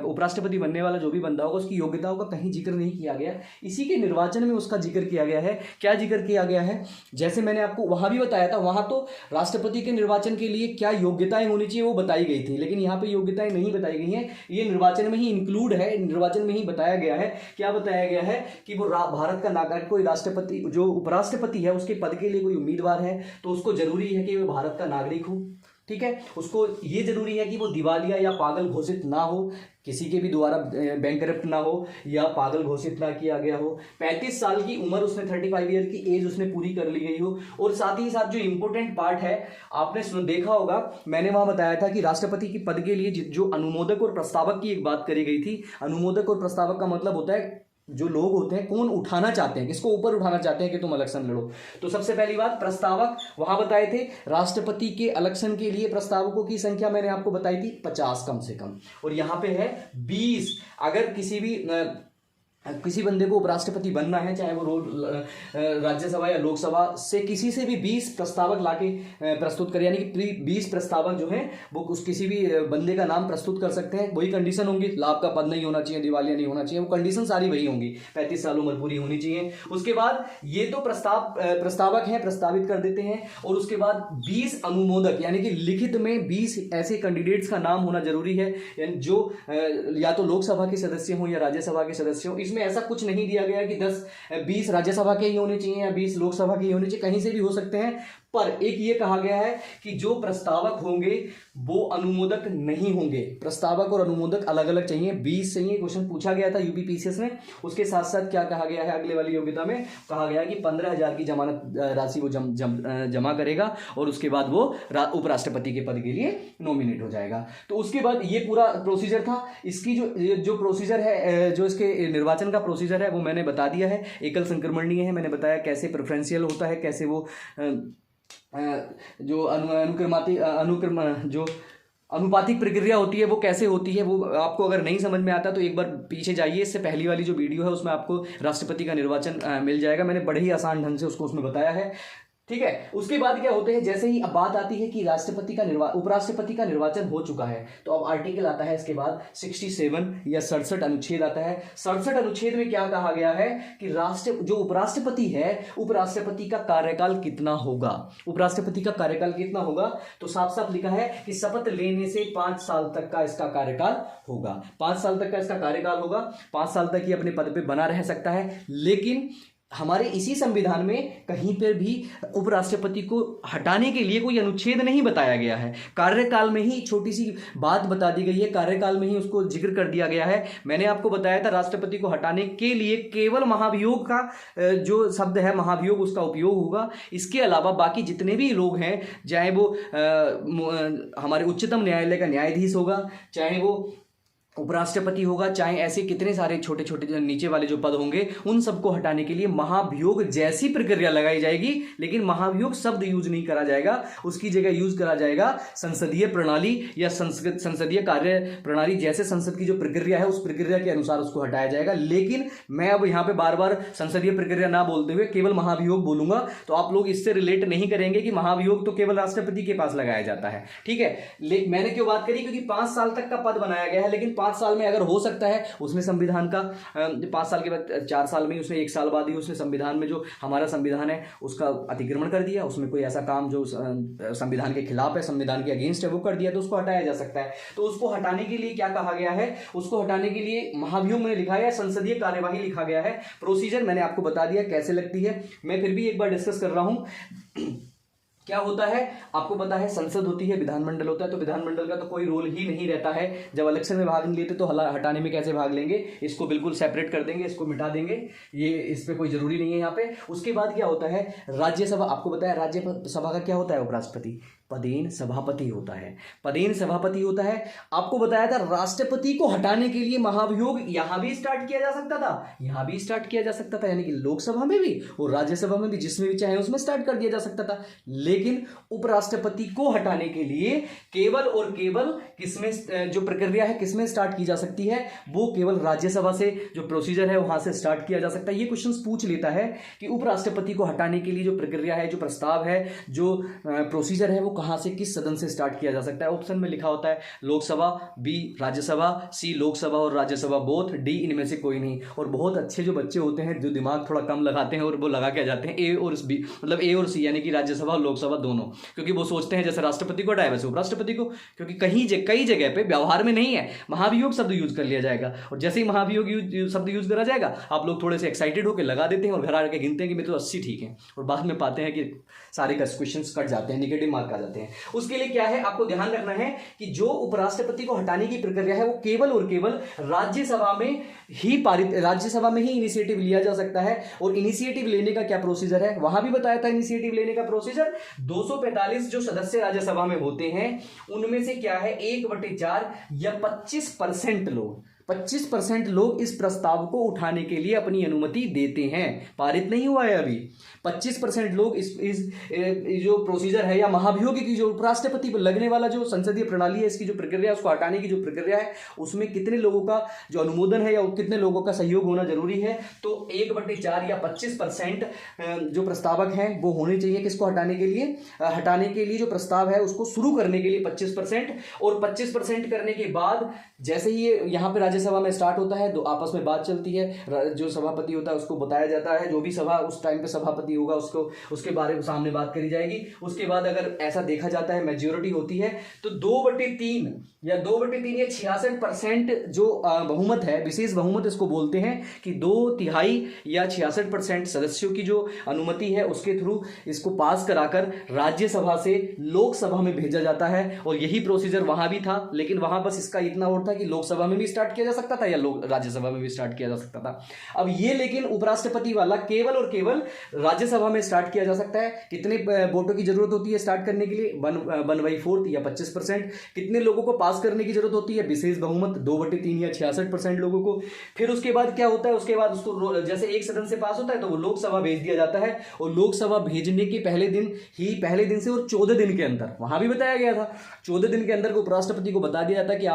उपराष्ट्रपति बनने वाला जो भी बंदा होगा, उसकी योग्यताओं का कहीं जिक्र नहीं किया गया। इसी के निर्वाचन में उसका जिक्र किया गया है। क्या जिक्र किया गया है, जैसे मैंने आपको वहां भी बताया था, वहां तो राष्ट्रपति के निर्वाचन के लिए क्या योग्यताएं होनी चाहिए वो बताई गई थी, लेकिन यहाँ पे योग्यताएं नहीं बताई गई हैं। ये निर्वाचन में ही इंक्लूड है, निर्वाचन में ही बताया गया है। क्या बताया गया है कि वो भारत का नागरिक, कोई राष्ट्रपति जो उपराष्ट्रपति है उसके पद के लिए कोई उम्मीदवार है तो उसको जरूरी है कि वो भारत का नागरिक हो। ठीक है। उसको ये जरूरी है कि वो दिवालिया या पागल घोषित ना हो, किसी के भी द्वारा बैंकरप्ट ना हो या पागल घोषित ना किया गया हो, 35 साल की उम्र उसने 35 ईयर की एज उसने पूरी कर ली गई हो, और साथ ही साथ जो इंपॉर्टेंट पार्ट है आपने देखा होगा, मैंने वहां बताया था कि राष्ट्रपति की पद के लिए जो अनुमोदक और प्रस्तावक की एक बात करी गई थी। अनुमोदक और प्रस्तावक का मतलब होता है जो लोग होते हैं कौन उठाना चाहते हैं, किसको ऊपर उठाना चाहते हैं कि तुम इलेक्शन लड़ो। तो सबसे पहली बात प्रस्तावक, वहां बताए थे राष्ट्रपति के इलेक्शन के लिए प्रस्तावकों की संख्या मैंने आपको बताई थी 50 कम से कम, और यहां पे है 20। अगर किसी बंदे को उपराष्ट्रपति बनना है, चाहे वो राज्यसभा या लोकसभा से किसी से भी 20 प्रस्तावक लाके प्रस्तुत करे, यानी कि 20 प्रस्तावक जो हैं वो उस किसी भी बंदे का नाम प्रस्तुत कर सकते हैं। वही कंडीशन होंगी, लाभ का पद नहीं होना चाहिए, दिवालिया नहीं होना चाहिए, वो कंडीशन सारी वही होंगी, 35 साल उम्र पूरी होनी चाहिए। उसके बाद ये तो प्रस्तावक हैं, प्रस्तावित कर देते हैं, और उसके बाद 20 अनुमोदक, यानी कि लिखित में 20 ऐसे कैंडिडेट्स का नाम होना जरूरी है, यानी जो या तो लोकसभा के सदस्य हों या राज्यसभा के सदस्य हों। इसमें ऐसा कुछ नहीं दिया गया कि 10-20 राज्यसभा के ही होने चाहिए या 20 लोकसभा के ही होने चाहिए, कहीं से भी हो सकते हैं। पर एक ये कहा गया है कि जो प्रस्तावक होंगे वो अनुमोदक नहीं होंगे, प्रस्तावक और अनुमोदक अलग अलग चाहिए, 20 चाहिए। क्वेश्चन पूछा गया था यूपीपीसीएस में। उसके साथ साथ क्या कहा गया है, अगले वाली योग्यता में कहा गया है कि 15,000 की जमानत राशि वो जमा करेगा, और उसके बाद वो उपराष्ट्रपति के पद के लिए नॉमिनेट हो जाएगा। तो उसके बाद ये पूरा प्रोसीजर था। इसकी जो प्रोसीजर है, जो इसके निर्वाचन का प्रोसीजर है वो मैंने बता दिया है। एकल संक्रमणीय है, मैंने बताया कैसे प्रेफरेंशियल होता है, कैसे वो जो जो अनुपातिक प्रक्रिया होती है वो कैसे होती है। वो आपको अगर नहीं समझ में आता तो एक बार पीछे जाइए, इससे पहली वाली जो वीडियो है उसमें आपको राष्ट्रपति का निर्वाचन मिल जाएगा। मैंने बड़े ही आसान ढंग से उसको उसमें बताया है, ठीक है। उसके बाद क्या होते हैं, जैसे ही अब बात आती है कि उपराष्ट्रपति का निर्वाचन हो चुका है, तो अब आर्टिकल आता है इसके बाद 67 या 67 अनुच्छेद आता है। 67 अनुच्छेद में क्या कहा गया है कि जो उपराष्ट्रपति है, उपराष्ट्रपति का कार्यकाल कितना होगा, उपराष्ट्रपति का कार्यकाल कितना होगा, तो साफ साफ लिखा है कि शपथ लेने से 5 साल तक का इसका कार्यकाल होगा, 5 साल तक का इसका कार्यकाल होगा। 5 साल तक ही अपने पद पे बना रह सकता है, लेकिन हमारे इसी संविधान में कहीं पर भी उपराष्ट्रपति को हटाने के लिए कोई अनुच्छेद नहीं बताया गया है। कार्यकाल में ही छोटी सी बात बता दी गई है, कार्यकाल में ही उसको जिक्र कर दिया गया है। मैंने आपको बताया था राष्ट्रपति को हटाने के लिए केवल महाभियोग का जो शब्द है, महाभियोग, उसका उपयोग होगा। इसके अलावा बाकी जितने भी लोग हैं, चाहे वो हमारे उच्चतम न्यायालय का न्यायाधीश होगा, चाहे वो उपराष्ट्रपति होगा, चाहे ऐसे कितने सारे छोटे छोटे नीचे वाले जो पद होंगे, उन सबको हटाने के लिए महाभियोग जैसी प्रक्रिया लगाई जाएगी, लेकिन महाभियोग शब्द यूज नहीं करा जाएगा, उसकी जगह यूज करा जाएगा संसदीय प्रणाली या संसदीय कार्य प्रणाली। जैसे संसद की जो प्रक्रिया है उस प्रक्रिया के अनुसार उसको हटाया जाएगा। लेकिन मैं अब यहाँ पे बार बार संसदीय प्रक्रिया ना बोलते हुए केवल महाभियोग बोलूंगा, तो आप लोग इससे रिलेट नहीं करेंगे कि महाभियोग तो केवल राष्ट्रपति के पास लगाया जाता है, ठीक है। मैंने क्यों बात करी, क्योंकि 5 साल तक का पद बनाया गया है, लेकिन 5 साल में अगर हो सकता है, उसने संविधान का 5 साल के बाद 4 साल में, उसने 1 साल बाद ही उसने संविधान में जो हमारा संविधान है उसका अतिक्रमण कर दिया, उसमें कोई ऐसा काम जो संविधान के खिलाफ है, संविधान के अगेंस्ट है, वो कर दिया, तो उसको हटाया जा सकता है। तो उसको हटाने के लिए क्या कहा गया है, उसको हटाने के लिए महाभियोग में लिखा है, संसदीय कार्यवाही लिखा गया है। प्रोसीजर मैंने आपको बता दिया कैसे लगती है, मैं फिर भी एक बार डिस्कस कर रहा हूं। क्या होता है आपको पता है, संसद होती है, विधानमंडल होता है, तो विधानमंडल का तो कोई रोल ही नहीं रहता है। जब इलेक्शन में भाग नहीं लेते तो हटाने में कैसे भाग लेंगे, इसको बिल्कुल सेपरेट कर देंगे, इसको मिटा देंगे, ये इस पे कोई जरूरी नहीं है यहाँ पे। उसके बाद क्या होता है, राज्यसभा, आपको बताया राज्यसभा का क्या होता है, उपराष्ट्रपति पदेन सभापति होता है, पदेन सभापति होता है। आपको बताया था राष्ट्रपति को हटाने के लिए महाभियोग यहां भी स्टार्ट किया जा सकता था, यहां भी स्टार्ट किया जा सकता था, यानी कि लोकसभा में भी और राज्यसभा में भी, जिसमें भी चाहे उसमें स्टार्ट कर दिया जा सकता था। लेकिन उपराष्ट्रपति को हटाने के लिए केवल और केवल किसमें जो प्रक्रिया है किसमें स्टार्ट की जा सकती है, वो केवल राज्यसभा से जो प्रोसीजर है वहां से स्टार्ट किया जा सकता है। ये क्वेश्चन पूछ लेता है कि उपराष्ट्रपति को हटाने के लिए जो प्रक्रिया है, जो प्रस्ताव है, जो प्रोसीजर है, वो कहां से, किस सदन से स्टार्ट किया जा सकता है। ऑप्शन में लिखा होता है लोकसभा, बी राज्यसभा, सी लोकसभा और राज्यसभा बोथ, डी इनमें से कोई नहीं। और बहुत अच्छे जो बच्चे होते हैं जो दिमाग थोड़ा कम लगाते हैं और वो लगा के आ जाते हैं ए और बी, मतलब ए और सी, यानी कि राज्यसभा और लोकसभा दोनों, क्योंकि वो सोचते हैं जैसे राष्ट्रपति को हटाया वैसे उपराष्ट्रपति को, क्योंकि कई जगह पे व्यवहार में नहीं है, महाभियोग शब्द यूज कर लिया जाएगा। और जैसे ही महाभियोग शब्द यूज करा जाएगा, आप लोग थोड़े से एक्साइटेड होकर लगा देते हैं और घर आके गिनते हैं कि मेरे तो 80 ठीक है, और बाद में पाते हैं कि सारे क्वेश्चन कट जाते हैं, निगेटिव मार्क आ जाता है। जाते हैं। उसके लिए क्या है, आपको ध्यान रखना है कि जो उपराष्ट्रपति को हटाने की प्रक्रिया है वो केवल और केवल राज्यसभा में ही इनिशिएटिव लिया जा सकता है। और इनिशिएटिव लेने का क्या प्रोसीजर है, वहां भी बताया था इनिशिएटिव लेने का प्रोसीजर। 245 जो सदस्य राज्यसभा में होते हैं उनमें से क्या है 1/4 या 25% लोग इस प्रस्ताव को उठाने के लिए अपनी अनुमति देते हैं। पारित नहीं हुआ है अभी। 25% लोग इस जो प्रोसीजर है या महाभियोग की जो उपराष्ट्रपति पर लगने वाला जो संसदीय प्रणाली है, इसकी जो प्रक्रिया है, उसको हटाने की जो प्रक्रिया है, उसमें कितने लोगों का जो अनुमोदन है या कितने लोगों का सहयोग होना जरूरी है। तो 1/4 या 25% जो प्रस्तावक हैं वो होने चाहिए। किसको हटाने के लिए? हटाने के लिए जो प्रस्ताव है उसको शुरू करने के लिए 25%। और 25% करने के बाद जैसे ही ये यहाँ पे राज्यसभा में स्टार्ट होता है, तो आपस में बात चलती है। जो सभापति होता है उसको बताया जाता है, जो भी सभा उस टाइम पे सभापति होगा उसको उसके बारे में सामने बात करी जाएगी। उसके बाद अगर ऐसा देखा जाता है मेजॉरिटी होती है तो 2/3 या 66% जो बहुमत है, विशेष बहुमत इसको बोलते हैं, कि 2/3 या 66% सदस्यों की जो अनुमति है उसके थ्रू इसको पास कराकर राज्यसभा से लोकसभा में भेजा जाता है। और यही प्रोसीजर वहां भी था, लेकिन वहां बस इसका इतना और था कि लोकसभा में भी स्टार्ट किया जा सकता था या राज्यसभा में भी स्टार्ट किया जा सकता था। अब ये लेकिन उपराष्ट्रपति वाला केवल और केवल राज्यसभा में स्टार्ट किया जा सकता है। कितने वोटों की जरूरत होती है स्टार्ट करने के लिए? 1/4 या 25%। कितने लोगों को पास करने की जरूरत होती है? विशेष बहुमत 2/3 या 66% लोगों को। फिर उसके बाद क्या होता है, उसके बाद उसको जैसे एक सदन से पास होता है तो वो लोकसभा भेज दिया जाता है। और लोकसभा भेजने के पहले दिन से और 14 दिन के अंदर, वहां भी बताया गया था 14 दिन के अंदर को उपराष्ट्रपति को बता दिया जाता है कि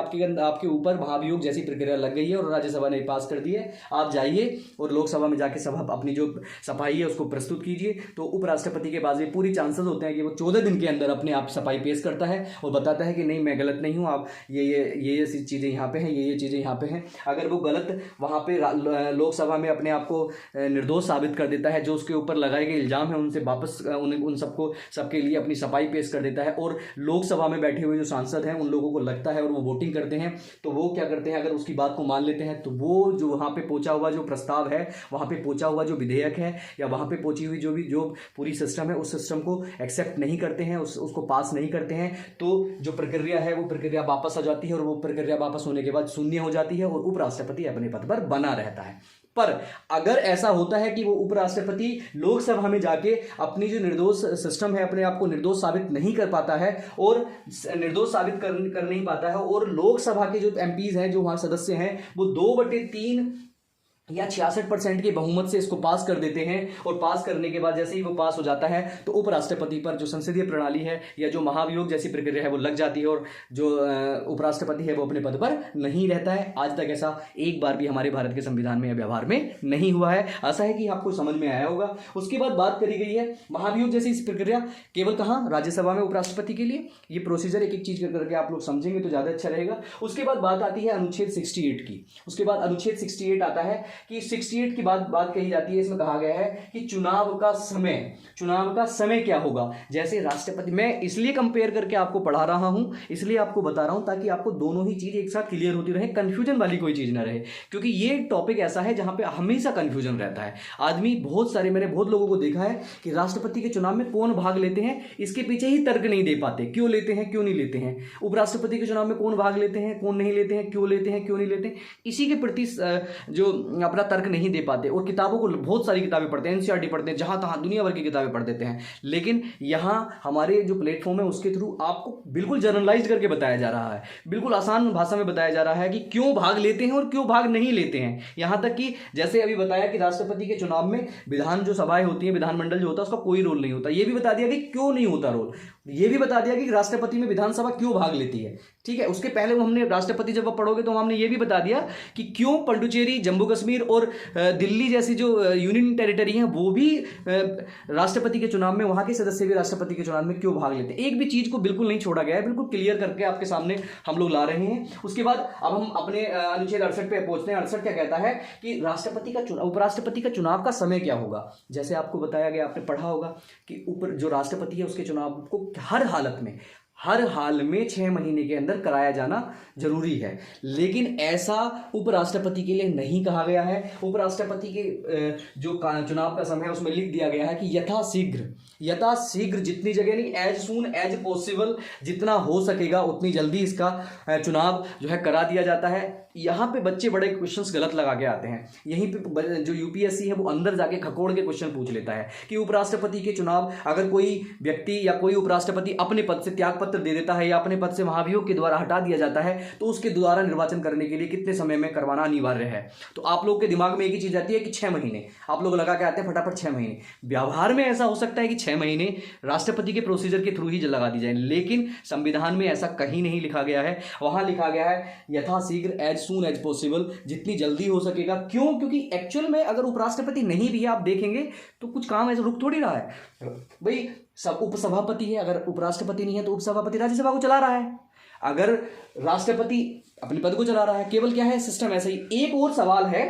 आपके ऊपर महाभियोग जैसी प्रक्रिया लग गई है और राज्यसभा ने पास कर दी है, आप जाइए और लोकसभा में जाके अपनी जो सफाई है उसको प्रस्तुत कीजिए। तो उपराष्ट्रपति के पास ये पूरी चांसेस होते हैं कि वो 14 दिन के अंदर अपने आप सफाई पेश करता है और बताता है कि नहीं, मैं गलत नहीं हूं, आप ये चीजें यहाँ पे हैं, ये चीजें यहाँ पे हैं। अगर वो गलत वहां पे लोकसभा में अपने आप को निर्दोष साबित कर देता है, जो उसके ऊपर लगाए गए इल्जाम है उनसे वापस उन सबके लिए अपनी सफाई पेश कर देता है, और लोकसभा में बैठे हुए जो सांसद हैं उन लोगों को लगता है और वो वोटिंग करते हैं, तो वो क्या करते हैं, अगर उसकी बात को मान लेते हैं तो वो जो वहां पे पहुंचा हुआ जो प्रस्ताव है, वहां पे पहुंचा हुआ जो विधेयक है या वहां पे पहुंची हुई जो पूरी सिस्टम है, उस सिस्टम को एक्सेप्ट नहीं करते हैं, उसको पास नहीं करते हैं। तो जो प्रक्रिया है वो प्रक्रिया वापस आ जाती है और वो प्रक्रिया वापस होने के बाद शून्य हो जाती है और उपराष्ट्रपति अपने पद पर बना रहता है। पर अगर ऐसा होता है कि वो उपराष्ट्रपति लोकसभा में जाके अपनी जो निर्दोष सिस्टम है, अपने आप को निर्दोष साबित नहीं कर पाता है और निर्दोष साबित कर नहीं पाता है, और लोकसभा के जो एमपीज हैं, जो वहां सदस्य हैं, वो 2/3 या 66% की बहुमत से इसको पास कर देते हैं, और पास करने के बाद जैसे ही वो पास हो जाता है तो उपराष्ट्रपति पर जो संसदीय प्रणाली है या जो महाभियोग जैसी प्रक्रिया है वो लग जाती है और जो उपराष्ट्रपति है वो अपने पद पर नहीं रहता है। आज तक ऐसा एक बार भी हमारे भारत के संविधान में या व्यवहार में नहीं हुआ है। आशा है कि आपको समझ में आया होगा। उसके बाद बात करी गई है महाभियोग जैसी इस प्रक्रिया केवल कहाँ, राज्यसभा में उपराष्ट्रपति के लिए। ये प्रोसीजर एक एक चीज करके आप लोग समझेंगे तो ज्यादा अच्छा रहेगा। उसके बाद बात आती है अनुच्छेद 68 की। उसके बाद अनुच्छेद 68 आता है कि 68 की बात कही जाती है। इसमें कहा गया है कि चुनाव का समय क्या होगा। जैसे राष्ट्रपति, मैं इसलिए कंपेयर करके आपको पढ़ा रहा हूं, इसलिए आपको बता रहा हूं ताकि आपको दोनों ही चीज एक साथ क्लियर होती रहे, कंफ्यूजन वाली कोई चीज ना रहे, क्योंकि ये टॉपिक ऐसा है जहां पे हमेशा कंफ्यूजन रहता है। आदमी मैंने बहुत लोगों को देखा है कि राष्ट्रपति के चुनाव में कौन भाग लेते हैं, इसके पीछे ही तर्क नहीं दे पाते, क्यों लेते हैं, क्यों नहीं लेते हैं। उपराष्ट्रपति के चुनाव में कौन भाग लेते हैं, कौन नहीं लेते हैं, क्यों लेते हैं, क्यों नहीं लेते हैं, इसी के प्रति जो अपना तर्क नहीं दे पाते। और किताबों को, बहुत सारी किताबें पढ़ते हैं, एनसीईआरटी पढ़ते हैं, जहां तहां दुनिया भर की किताबें पढ़ देते हैं, लेकिन यहां हमारे जो प्लेटफॉर्म है उसके थ्रू आपको बिल्कुल जर्नलाइज करके बताया जा रहा है, बिल्कुल आसान भाषा में बताया जा रहा है कि क्यों भाग लेते हैं और क्यों भाग नहीं लेते हैं। यहां तक कि जैसे अभी बताया कि राष्ट्रपति के चुनाव में विधान जो सभाएं होती है, विधानमंडल जो होता है, उसका कोई रोल नहीं होता। यह भी बता दिया कि क्यों नहीं होता रोल, यह भी बता दिया कि राष्ट्रपति में विधानसभा क्यों भाग लेती है। ठीक है, उसके पहले हमने राष्ट्रपति जब आप पढ़ोगे तो हमने ये भी बता दिया कि क्यों पुडुचेरी, जम्मू कश्मीर और दिल्ली जैसी जो यूनियन टेरिटरी हैं वो भी राष्ट्रपति के चुनाव में, वहां के सदस्य भी राष्ट्रपति के चुनाव में क्यों भाग लेते हैं। एक भी चीज को बिल्कुल नहीं छोड़ा गया है, बिल्कुल क्लियर करके आपके सामने हम लोग ला रहे हैं। उसके बाद अब हम अपने अनुच्छेद 68 पे पहुंचते हैं। 68 क्या कहता है कि उपराष्ट्रपति का चुनाव का समय क्या होगा। जैसे आपको बताया गया, आपने पढ़ा होगा कि ऊपर जो राष्ट्रपति है उसके चुनाव को हर हालत में हर हाल में 6 महीने के अंदर कराया जाना जरूरी है। लेकिन ऐसा उपराष्ट्रपति के लिए नहीं कहा गया है। उपराष्ट्रपति के जो चुनाव का समय है उसमें लिख दिया गया है कि यथाशीघ्र, जितनी जगह नहीं, एज सून एज पॉसिबल, जितना हो सकेगा उतनी जल्दी इसका चुनाव जो है करा दिया जाता है। यहाँ पे बच्चे बड़े क्वेश्चंस गलत लगा के आते हैं। यहीं पे जो यूपीएससी है वो अंदर जाके खकोड़ के क्वेश्चन पूछ लेता है कि उपराष्ट्रपति के चुनाव, अगर कोई व्यक्ति या कोई उपराष्ट्रपति अपने पद से त्याग पत्र दे देता है या अपने पद से महाभियोग के द्वारा हटा दिया जाता है तो उसके द्वारा निर्वाचन करने के लिए कितने समय में करवाना अनिवार्य है। तो आप लोग के दिमाग में एक ही चीज आती है कि 6 महीने, आप लोग लगा के आते हैं फटाफट 6 महीने। व्यवहार में ऐसा हो सकता है कि 6 महीने राष्ट्रपति के प्रोसीजर के थ्रू ही लगा दी जाए, लेकिन संविधान में ऐसा कहीं नहीं लिखा गया है। वहां लिखा गया है यथाशीघ्र, एज सून एज पॉसिबल, जितनी जल्दी हो सकेगा। क्यों? क्योंकि एक्चुअल में अगर उपराष्ट्रपति नहीं भी है, आप देखेंगे तो कुछ काम ऐसे रुक थोड़ी रहा है भाई। सब उपसभापति है, अगर उपराष्ट्रपति नहीं है तो उपसभापति राज्यसभा को चला रहा है, अगर राष्ट्रपति अपने पद को चला रहा है। केवल क्या है, सिस्टम ऐसा ही। एक और सवाल है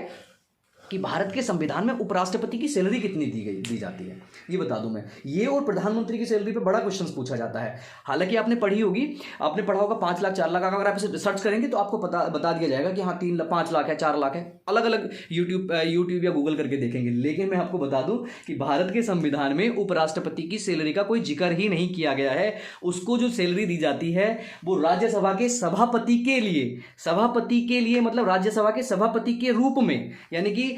कि भारत के संविधान में उपराष्ट्रपति की सैलरी कितनी दी जाती है, ये बता दूं मैं। ये और प्रधानमंत्री की सैलरी पे बड़ा क्वेश्चन पूछा जाता है। हालांकि आपने पढ़ी होगी, आपने पढ़ा होगा 5 लाख 4 लाख, अगर आप इसे सर्च करेंगे तो आपको बता दिया जाएगा कि हाँ 5 लाख है, 4 लाख है, अलग अलग यूट्यूब या गूगल करके देखेंगे। लेकिन मैं आपको बता दूं कि भारत के संविधान में उपराष्ट्रपति की सैलरी का कोई जिक्र ही नहीं किया गया है। उसको जो सैलरी दी जाती है वो राज्यसभा के सभापति के लिए मतलब राज्यसभा के सभापति के रूप में, यानी कि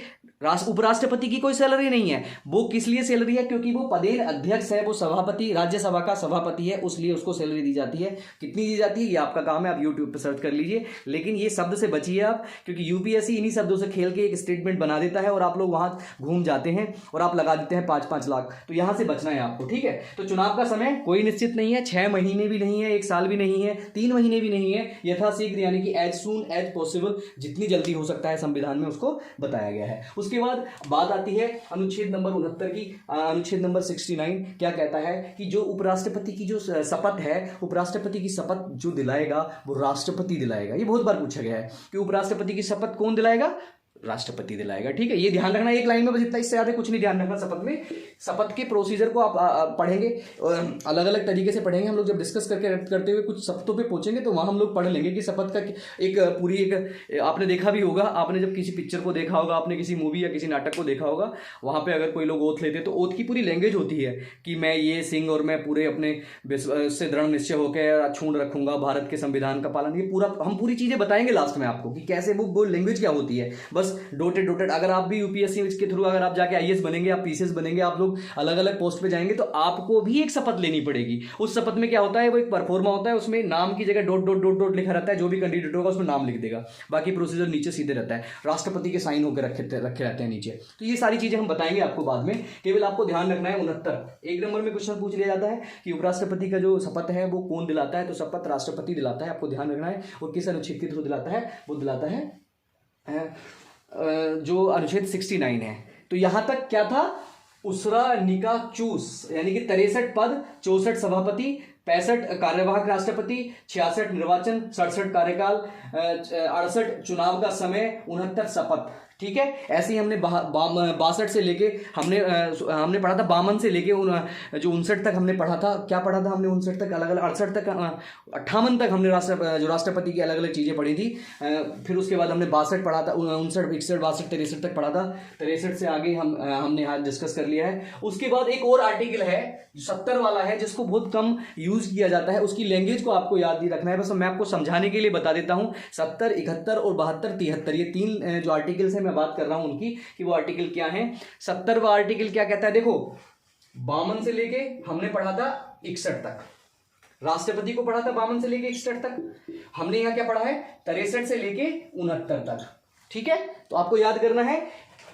उपराष्ट्रपति की कोई सैलरी नहीं है। वो किस लिए सैलरी है? क्योंकि वो पदेन अध्यक्ष है, वो सभापति, राज्यसभा का सभापति है, उसलिए उसको सैलरी दी जाती है। कितनी दी जाती है ये आपका काम है, आप यूट्यूब पे सर्च कर लीजिए। लेकिन ये शब्द से बचिए आप, क्योंकि यूपीएससी इन्हीं शब्दों से खेल के एक स्टेटमेंट बना देता है और आप लोग वहां घूम जाते हैं और आप लगा देते हैं 5-5 लाख। तो यहां से बचना है आपको, ठीक है। तो चुनाव का समय कोई निश्चित नहीं है, 6 महीने भी नहीं है, 1 साल भी नहीं है, 3 महीने भी नहीं है, यथाशीघ्र यानी कि एज सून एज पॉसिबल, जितनी जल्दी हो सकता है संविधान में उसको बताया गया है। उसके बाद बात आती है अनुच्छेद नंबर 69 की। अनुच्छेद नंबर 69 क्या कहता है कि जो उपराष्ट्रपति की जो शपथ है, उपराष्ट्रपति की शपथ जो दिलाएगा वो राष्ट्रपति दिलाएगा। ये बहुत बार पूछा गया है कि उपराष्ट्रपति की शपथ कौन दिलाएगा? राष्ट्रपति दिलाएगा, ठीक है। ये ध्यान रखना, एक लाइन में बस इतना, इससे ज्यादा कुछ नहीं ध्यान रखना। शपथ के प्रोसीजर को आप पढ़ेंगे, अलग अलग तरीके से पढ़ेंगे। हम लोग जब डिस्कस करते हुए कुछ शब्दों पे पहुंचेंगे तो वहां हम लोग पढ़ लेंगे कि शपथ का एक पूरी एक, आपने देखा भी होगा, आपने जब किसी पिक्चर को देखा होगा, आपने किसी मूवी या किसी नाटक को देखा होगा, वहां पे अगर कोई लोग ओथ लेते तो ओथ की पूरी लैंग्वेज होती है कि मैं ये सिंह और मैं पूरे अपने से दृढ़ निश्चय होकर अक्षुण्ण रखूंगा भारत के संविधान का पालन। ये पूरा हम पूरी चीजें बताएंगे लास्ट में आपको कि कैसे वो लैंग्वेज क्या होती है। बस डोटेड अगर आप भी यूपीएससी के थ्रू अगर आप जाके आईएएस बनेंगे, आप पीसीएस बनेंगे, आप लोग अलग अलग पोस्ट पे जाएंगे तो आपको भी एक शपथ लेनी पड़ेगी। उस शपथ में क्या होता है, वो एक परफॉर्मा होता है, उसमें नाम की जगह डॉट लिखा रहता है। जो भी कैंडिडेट होगा उसमें नाम लिख देगा, बाकी प्रोसीजर नीचे सीधे रहता है, राष्ट्रपति के साइन होकर रखे रहते हैं नीचे। तो ये सारी चीजें हम बताएंगे आपको बाद में। केवल आपको ध्यान रखना है 69 एक नंबर में क्वेश्चन पूछ लिया जाता है कि उपराष्ट्रपति का जो शपथ है वो कौन दिलाता है, तो शपथ राष्ट्रपति दिलाता है, आपको ध्यान रखना है। और किस अनुच्छेद के थ्रू दिलाता है? वो दिलाता है जो अनुच्छेद 69 है। तो यहां तक क्या था, उसरा निका चूस, यानी कि 63 पद, 64 सभापति, 65 कार्यवाहक राष्ट्रपति, 66 निर्वाचन, 67 कार्यकाल, 68 चुनाव का समय, 69 शपथ, ठीक है। ऐसे ही हमने 62 से लेके हमने पढ़ा था 52 से लेके जो 59 तक हमने पढ़ा था। क्या पढ़ा था हमने 59 तक, अलग अलग 68 तक, 58 तक हमने जो राष्ट्रपति की अलग अलग चीजें पढ़ी थी। फिर उसके बाद हमने 62 पढ़ा था, 59, 61, 62, 63 तक पढ़ा था। 63 से आगे हमने यहाँ डिस्कस कर लिया है। उसके बाद एक और आर्टिकल है जो 70 वाला है, जिसको बहुत कम यूज किया जाता है। उसकी लैंग्वेज को आपको याद ही रखना है, बस मैं आपको समझाने के लिए बता देता हूं। 70, 71 और 72, 73 ये 3 जो आर्टिकल्स हैं मैं बात कर रहा हूं उनकी कि वो आर्टिकल क्या हैं। 70वां आर्टिकल क्या कहता है, देखो 52 से लेके हमने पढ़ा था 61 तक, राष्ट्रपति को पढ़ा था 52 से लेके 61 तक। हमने यहां क्या पढ़ा है 63 से लेके 69 तक, ठीक है। तो आपको याद करना है,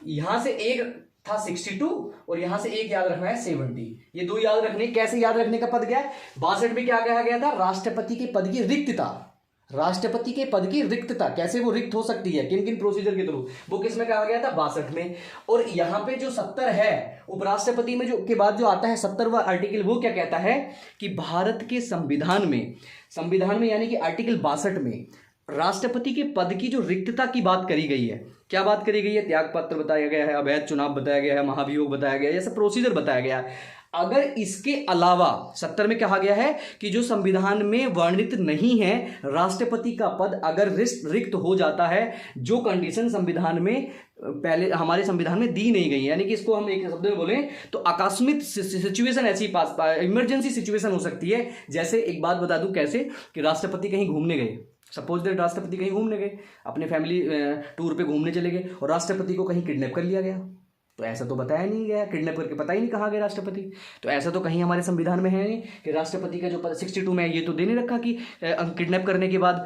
यहां से एक था 62 और यहां से एक याद रखना है 70। ये 2 याद रखने, कैसे याद रखने का पद गया है। 62 में क्या कहा गया था, राष्ट्रपति के पद की रिक्तता, राष्ट्रपति के पद की रिक्तता कैसे वो रिक्त हो सकती है, किन किन प्रोसीजर के थ्रू, वो किस में कहा गया था 62 में। और यहां पे जो 70 है उपराष्ट्रपति में जो के बाद जो आता है 70वां आर्टिकल, वो क्या कहता है कि भारत के संविधान में यानी कि आर्टिकल 62 में राष्ट्रपति के पद की जो रिक्तता की बात करी गई है, क्या बात करी गई है? त्यागपत्र बताया गया है, अवैध चुनाव बताया गया है, महाभियोग बताया गया है, ऐसा प्रोसीजर बताया गया है। अगर इसके अलावा 70 में कहा गया है कि जो संविधान में वर्णित नहीं है, राष्ट्रपति का पद अगर रिक्त हो जाता है, जो कंडीशन संविधान में पहले हमारे संविधान में दी नहीं गई है, यानी कि इसको हम एक शब्द में बोलें तो आकस्मिक सिचुएशन ऐसी इमरजेंसी सिचुएशन हो सकती है। जैसे एक बात बता दूं कैसे, कि राष्ट्रपति कहीं घूमने गए, सपोज दैट राष्ट्रपति कहीं घूमने गए, अपने फैमिली टूर पे घूमने चले गए और राष्ट्रपति को कहीं किडनैप कर लिया गया, तो ऐसा तो बताया नहीं गया, किडनैप करके पता ही नहीं कहाँ गए राष्ट्रपति। तो ऐसा तो कहीं हमारे संविधान में है नहीं कि राष्ट्रपति का जो पद 62 में है ये तो दे नहीं रखा कि किडनैप करने के बाद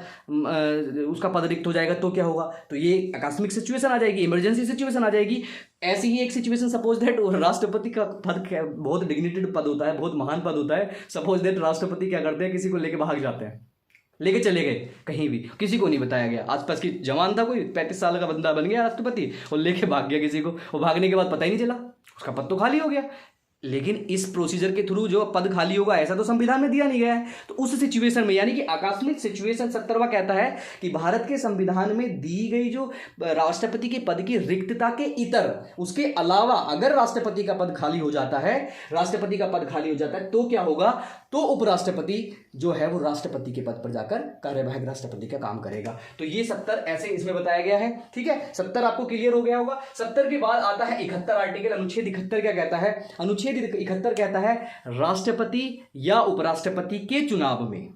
उसका पद रिक्त हो जाएगा तो क्या होगा। तो ये आकस्मिक सिचुएशन आ जाएगी, इमरजेंसी सिचुएशन आ जाएगी। ऐसी ही एक सिचुएशन, सपोज दैट राष्ट्रपति का पद बहुत डिग्निटेड पद होता है, बहुत महान पद होता है। सपोज दैट राष्ट्रपति क्या करते हैं, किसी को लेके भाग जाते हैं, लेके चले गए कहीं भी, किसी को नहीं बताया गया, आसपास की जवान था कोई 35 साल का बंदा बन गया राष्ट्रपति और लेके भाग गया किसी को, और भागने के बाद पता ही नहीं चला, उसका पद तो खाली हो गया। लेकिन इस प्रोसीजर के थ्रू जो पद खाली होगा ऐसा तो संविधान में दिया नहीं गया है। तो उस सिचुएशन में, यानी कि आकस्मिक सिचुएशन 70वां कहता है कि भारत के संविधान में दी गई जो राष्ट्रपति के पद की रिक्तता के इतर, उसके अलावा अगर राष्ट्रपति का पद खाली हो जाता है, राष्ट्रपति का पद खाली हो जाता है, तो क्या होगा, तो उपराष्ट्रपति जो है वो राष्ट्रपति के पद पर जाकर कार्यवाहक राष्ट्रपति का काम करेगा। तो ये 70 ऐसे इसमें बताया गया है। ठीक है, 70 आपको क्लियर हो गया होगा। 70 के बाद आता है 71 आर्टिकल, अनुच्छेद 71 क्या कहता है? अनुच्छेद 71 कहता है राष्ट्रपति या उपराष्ट्रपति के चुनाव में,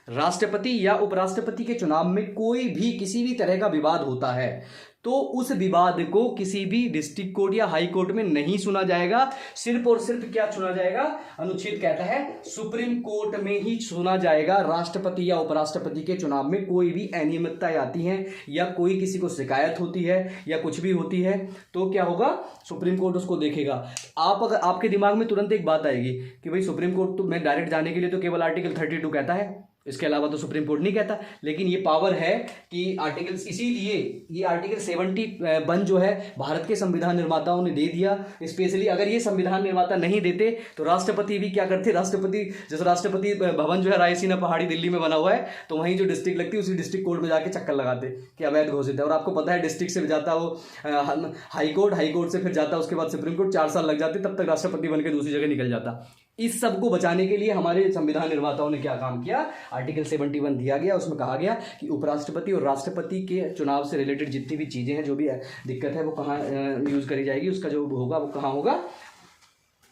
राष्ट्रपति या उपराष्ट्रपति के चुनाव में कोई भी किसी भी तरह का विवाद होता है तो उस विवाद को किसी भी डिस्ट्रिक्ट कोर्ट या हाई कोर्ट में नहीं सुना जाएगा, सिर्फ और सिर्फ क्या सुना जाएगा? अनुच्छेद कहता है सुप्रीम कोर्ट में ही सुना जाएगा। राष्ट्रपति या उपराष्ट्रपति के चुनाव में कोई भी अनियमितताएं आती हैं या कोई किसी को शिकायत होती है या कुछ भी होती है तो क्या होगा? सुप्रीम कोर्ट उसको देखेगा। आप अगर आपके दिमाग में तुरंत एक बात आएगी कि भाई सुप्रीम कोर्ट तो मैं डायरेक्ट जाने के लिए तो केवल आर्टिकल 32 कहता है, इसके अलावा तो सुप्रीम कोर्ट नहीं कहता। लेकिन ये पावर है कि आर्टिकल, इसीलिए ये आर्टिकल 71 जो है भारत के संविधान निर्माताओं ने दे दिया स्पेशली। अगर ये संविधान निर्माता नहीं देते तो राष्ट्रपति भी क्या करते, राष्ट्रपति जैसे राष्ट्रपति भवन जो है रायसीना पहाड़ी दिल्ली में बना हुआ है, तो वहीं जो डिस्ट्रिक्ट लगती है उसी डिस्ट्रिक्ट कोर्ट में जाके चक्कर लगाते कि अवैध घोषित है। और आपको पता है डिस्ट्रिक्ट से जाता वो हाई कोर्ट से फिर जाता उसके बाद सुप्रीम कोर्ट, 4 साल लग जाते, तब तक राष्ट्रपति बनकर दूसरी जगह निकल जाता। इस सब को बचाने के लिए हमारे संविधान निर्माताओं ने क्या काम किया? आर्टिकल 71 दिया गया, उसमें कहा गया कि उपराष्ट्रपति और राष्ट्रपति के चुनाव से रिलेटेड जितनी भी चीज़ें हैं, जो भी दिक्कत है वो कहाँ यूज़ करी जाएगी, उसका जो होगा वो कहाँ होगा?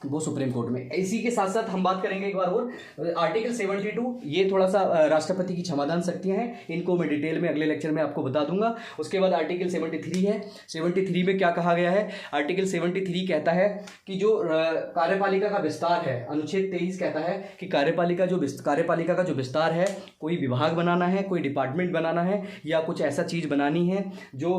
वो सुप्रीम कोर्ट में। इसी के साथ साथ हम बात करेंगे एक बार और आर्टिकल 72, ये थोड़ा सा राष्ट्रपति की क्षमादान शक्तियां हैं, इनको मैं डिटेल में अगले लेक्चर में आपको बता दूंगा। उसके बाद आर्टिकल 73 है। 73 में क्या कहा गया है? आर्टिकल 73 कहता है कि जो कार्यपालिका का विस्तार है, अनुच्छेद 23 कहता है कि कार्यपालिका का जो विस्तार है, कोई विभाग बनाना है, कोई डिपार्टमेंट बनाना है या कुछ ऐसा चीज़ बनानी है जो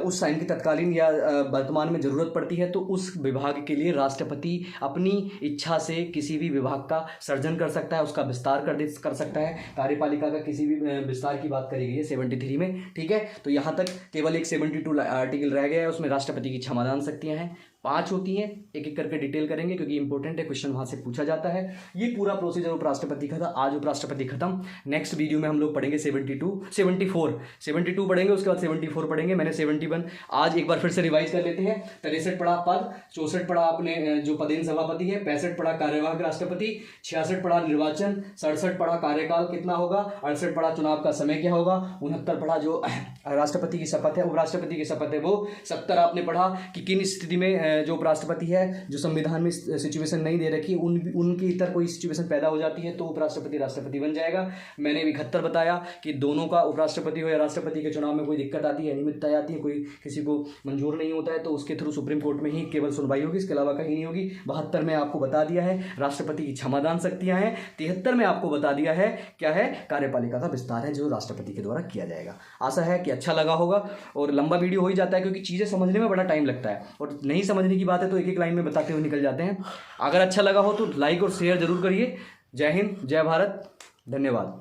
उस टाइम की तत्कालीन या वर्तमान में ज़रूरत पड़ती है, तो उस विभाग के लिए राष्ट्रपति अपनी इच्छा से किसी भी विभाग का सर्जन कर सकता है, उसका विस्तार कर सकता है। कार्यपालिका का किसी भी विस्तार की बात करी गई है 73 में। ठीक है, तो यहाँ तक केवल एक 72 आर्टिकल रह गया है, उसमें राष्ट्रपति की क्षमादान शक्तियाँ हैं, 5 होती हैं। एक एक करके डिटेल करेंगे क्योंकि इंपॉर्टेंट है, क्वेश्चन वहाँ से पूछा जाता है। ये पूरा प्रोसीजर उपराष्ट्रपति का था। आज उपराष्ट्रपति खत्म। नेक्स्ट वीडियो में हम लोग पढ़ेंगे 72 पढ़ेंगे, उसके बाद 74 पढ़ेंगे। मैंने 71 आज एक बार फिर से रिवाइज कर लेते हैं। 63 पढ़ा पद, 64 पढ़ा अपने जो पदेन सभापति है, 65 पढ़ा कार्यवाहक राष्ट्रपति, 66 पढ़ा निर्वाचन, 67 पढ़ा कार्यकाल कितना होगा, 68 पढ़ा चुनाव का समय क्या होगा, 69 पढ़ा जो राष्ट्रपति की शपथ है, उपराष्ट्रपति की शपथ है वो, 70 आपने पढ़ा कि किन स्थिति में जो उपराष्ट्रपति है, जो संविधान में सिचुएशन नहीं दे रखी, उनकी इतर कोई सिचुएशन पैदा हो जाती है तो उपराष्ट्रपति राष्ट्रपति बन जाएगा। मैंने 71 बताया कि दोनों का, उपराष्ट्रपति हो या राष्ट्रपति के चुनाव में कोई दिक्कत आती है, अनियमितताएं आती है, कोई किसी को मंजूर नहीं होता है तो उसके थ्रू सुप्रीम कोर्ट में ही केवल सुनवाई होगी, इसके अलावा कहीं नहीं होगी। 72 में आपको बता दिया है राष्ट्रपति की क्षमादान शक्तियां हैं। 73 में आपको बता दिया है क्या है, कार्यपालिका का विस्तार है जो राष्ट्रपति के द्वारा किया जाएगा। आशा है कि अच्छा लगा होगा। और लंबा वीडियो हो ही जाता है क्योंकि चीज़ें समझने में बड़ा टाइम लगता है और नहीं समझने की बात है तो एक एक लाइन में बताते हुए निकल जाते हैं। अगर अच्छा लगा हो तो लाइक और शेयर जरूर करिए। जय हिंद, जय भारत, धन्यवाद।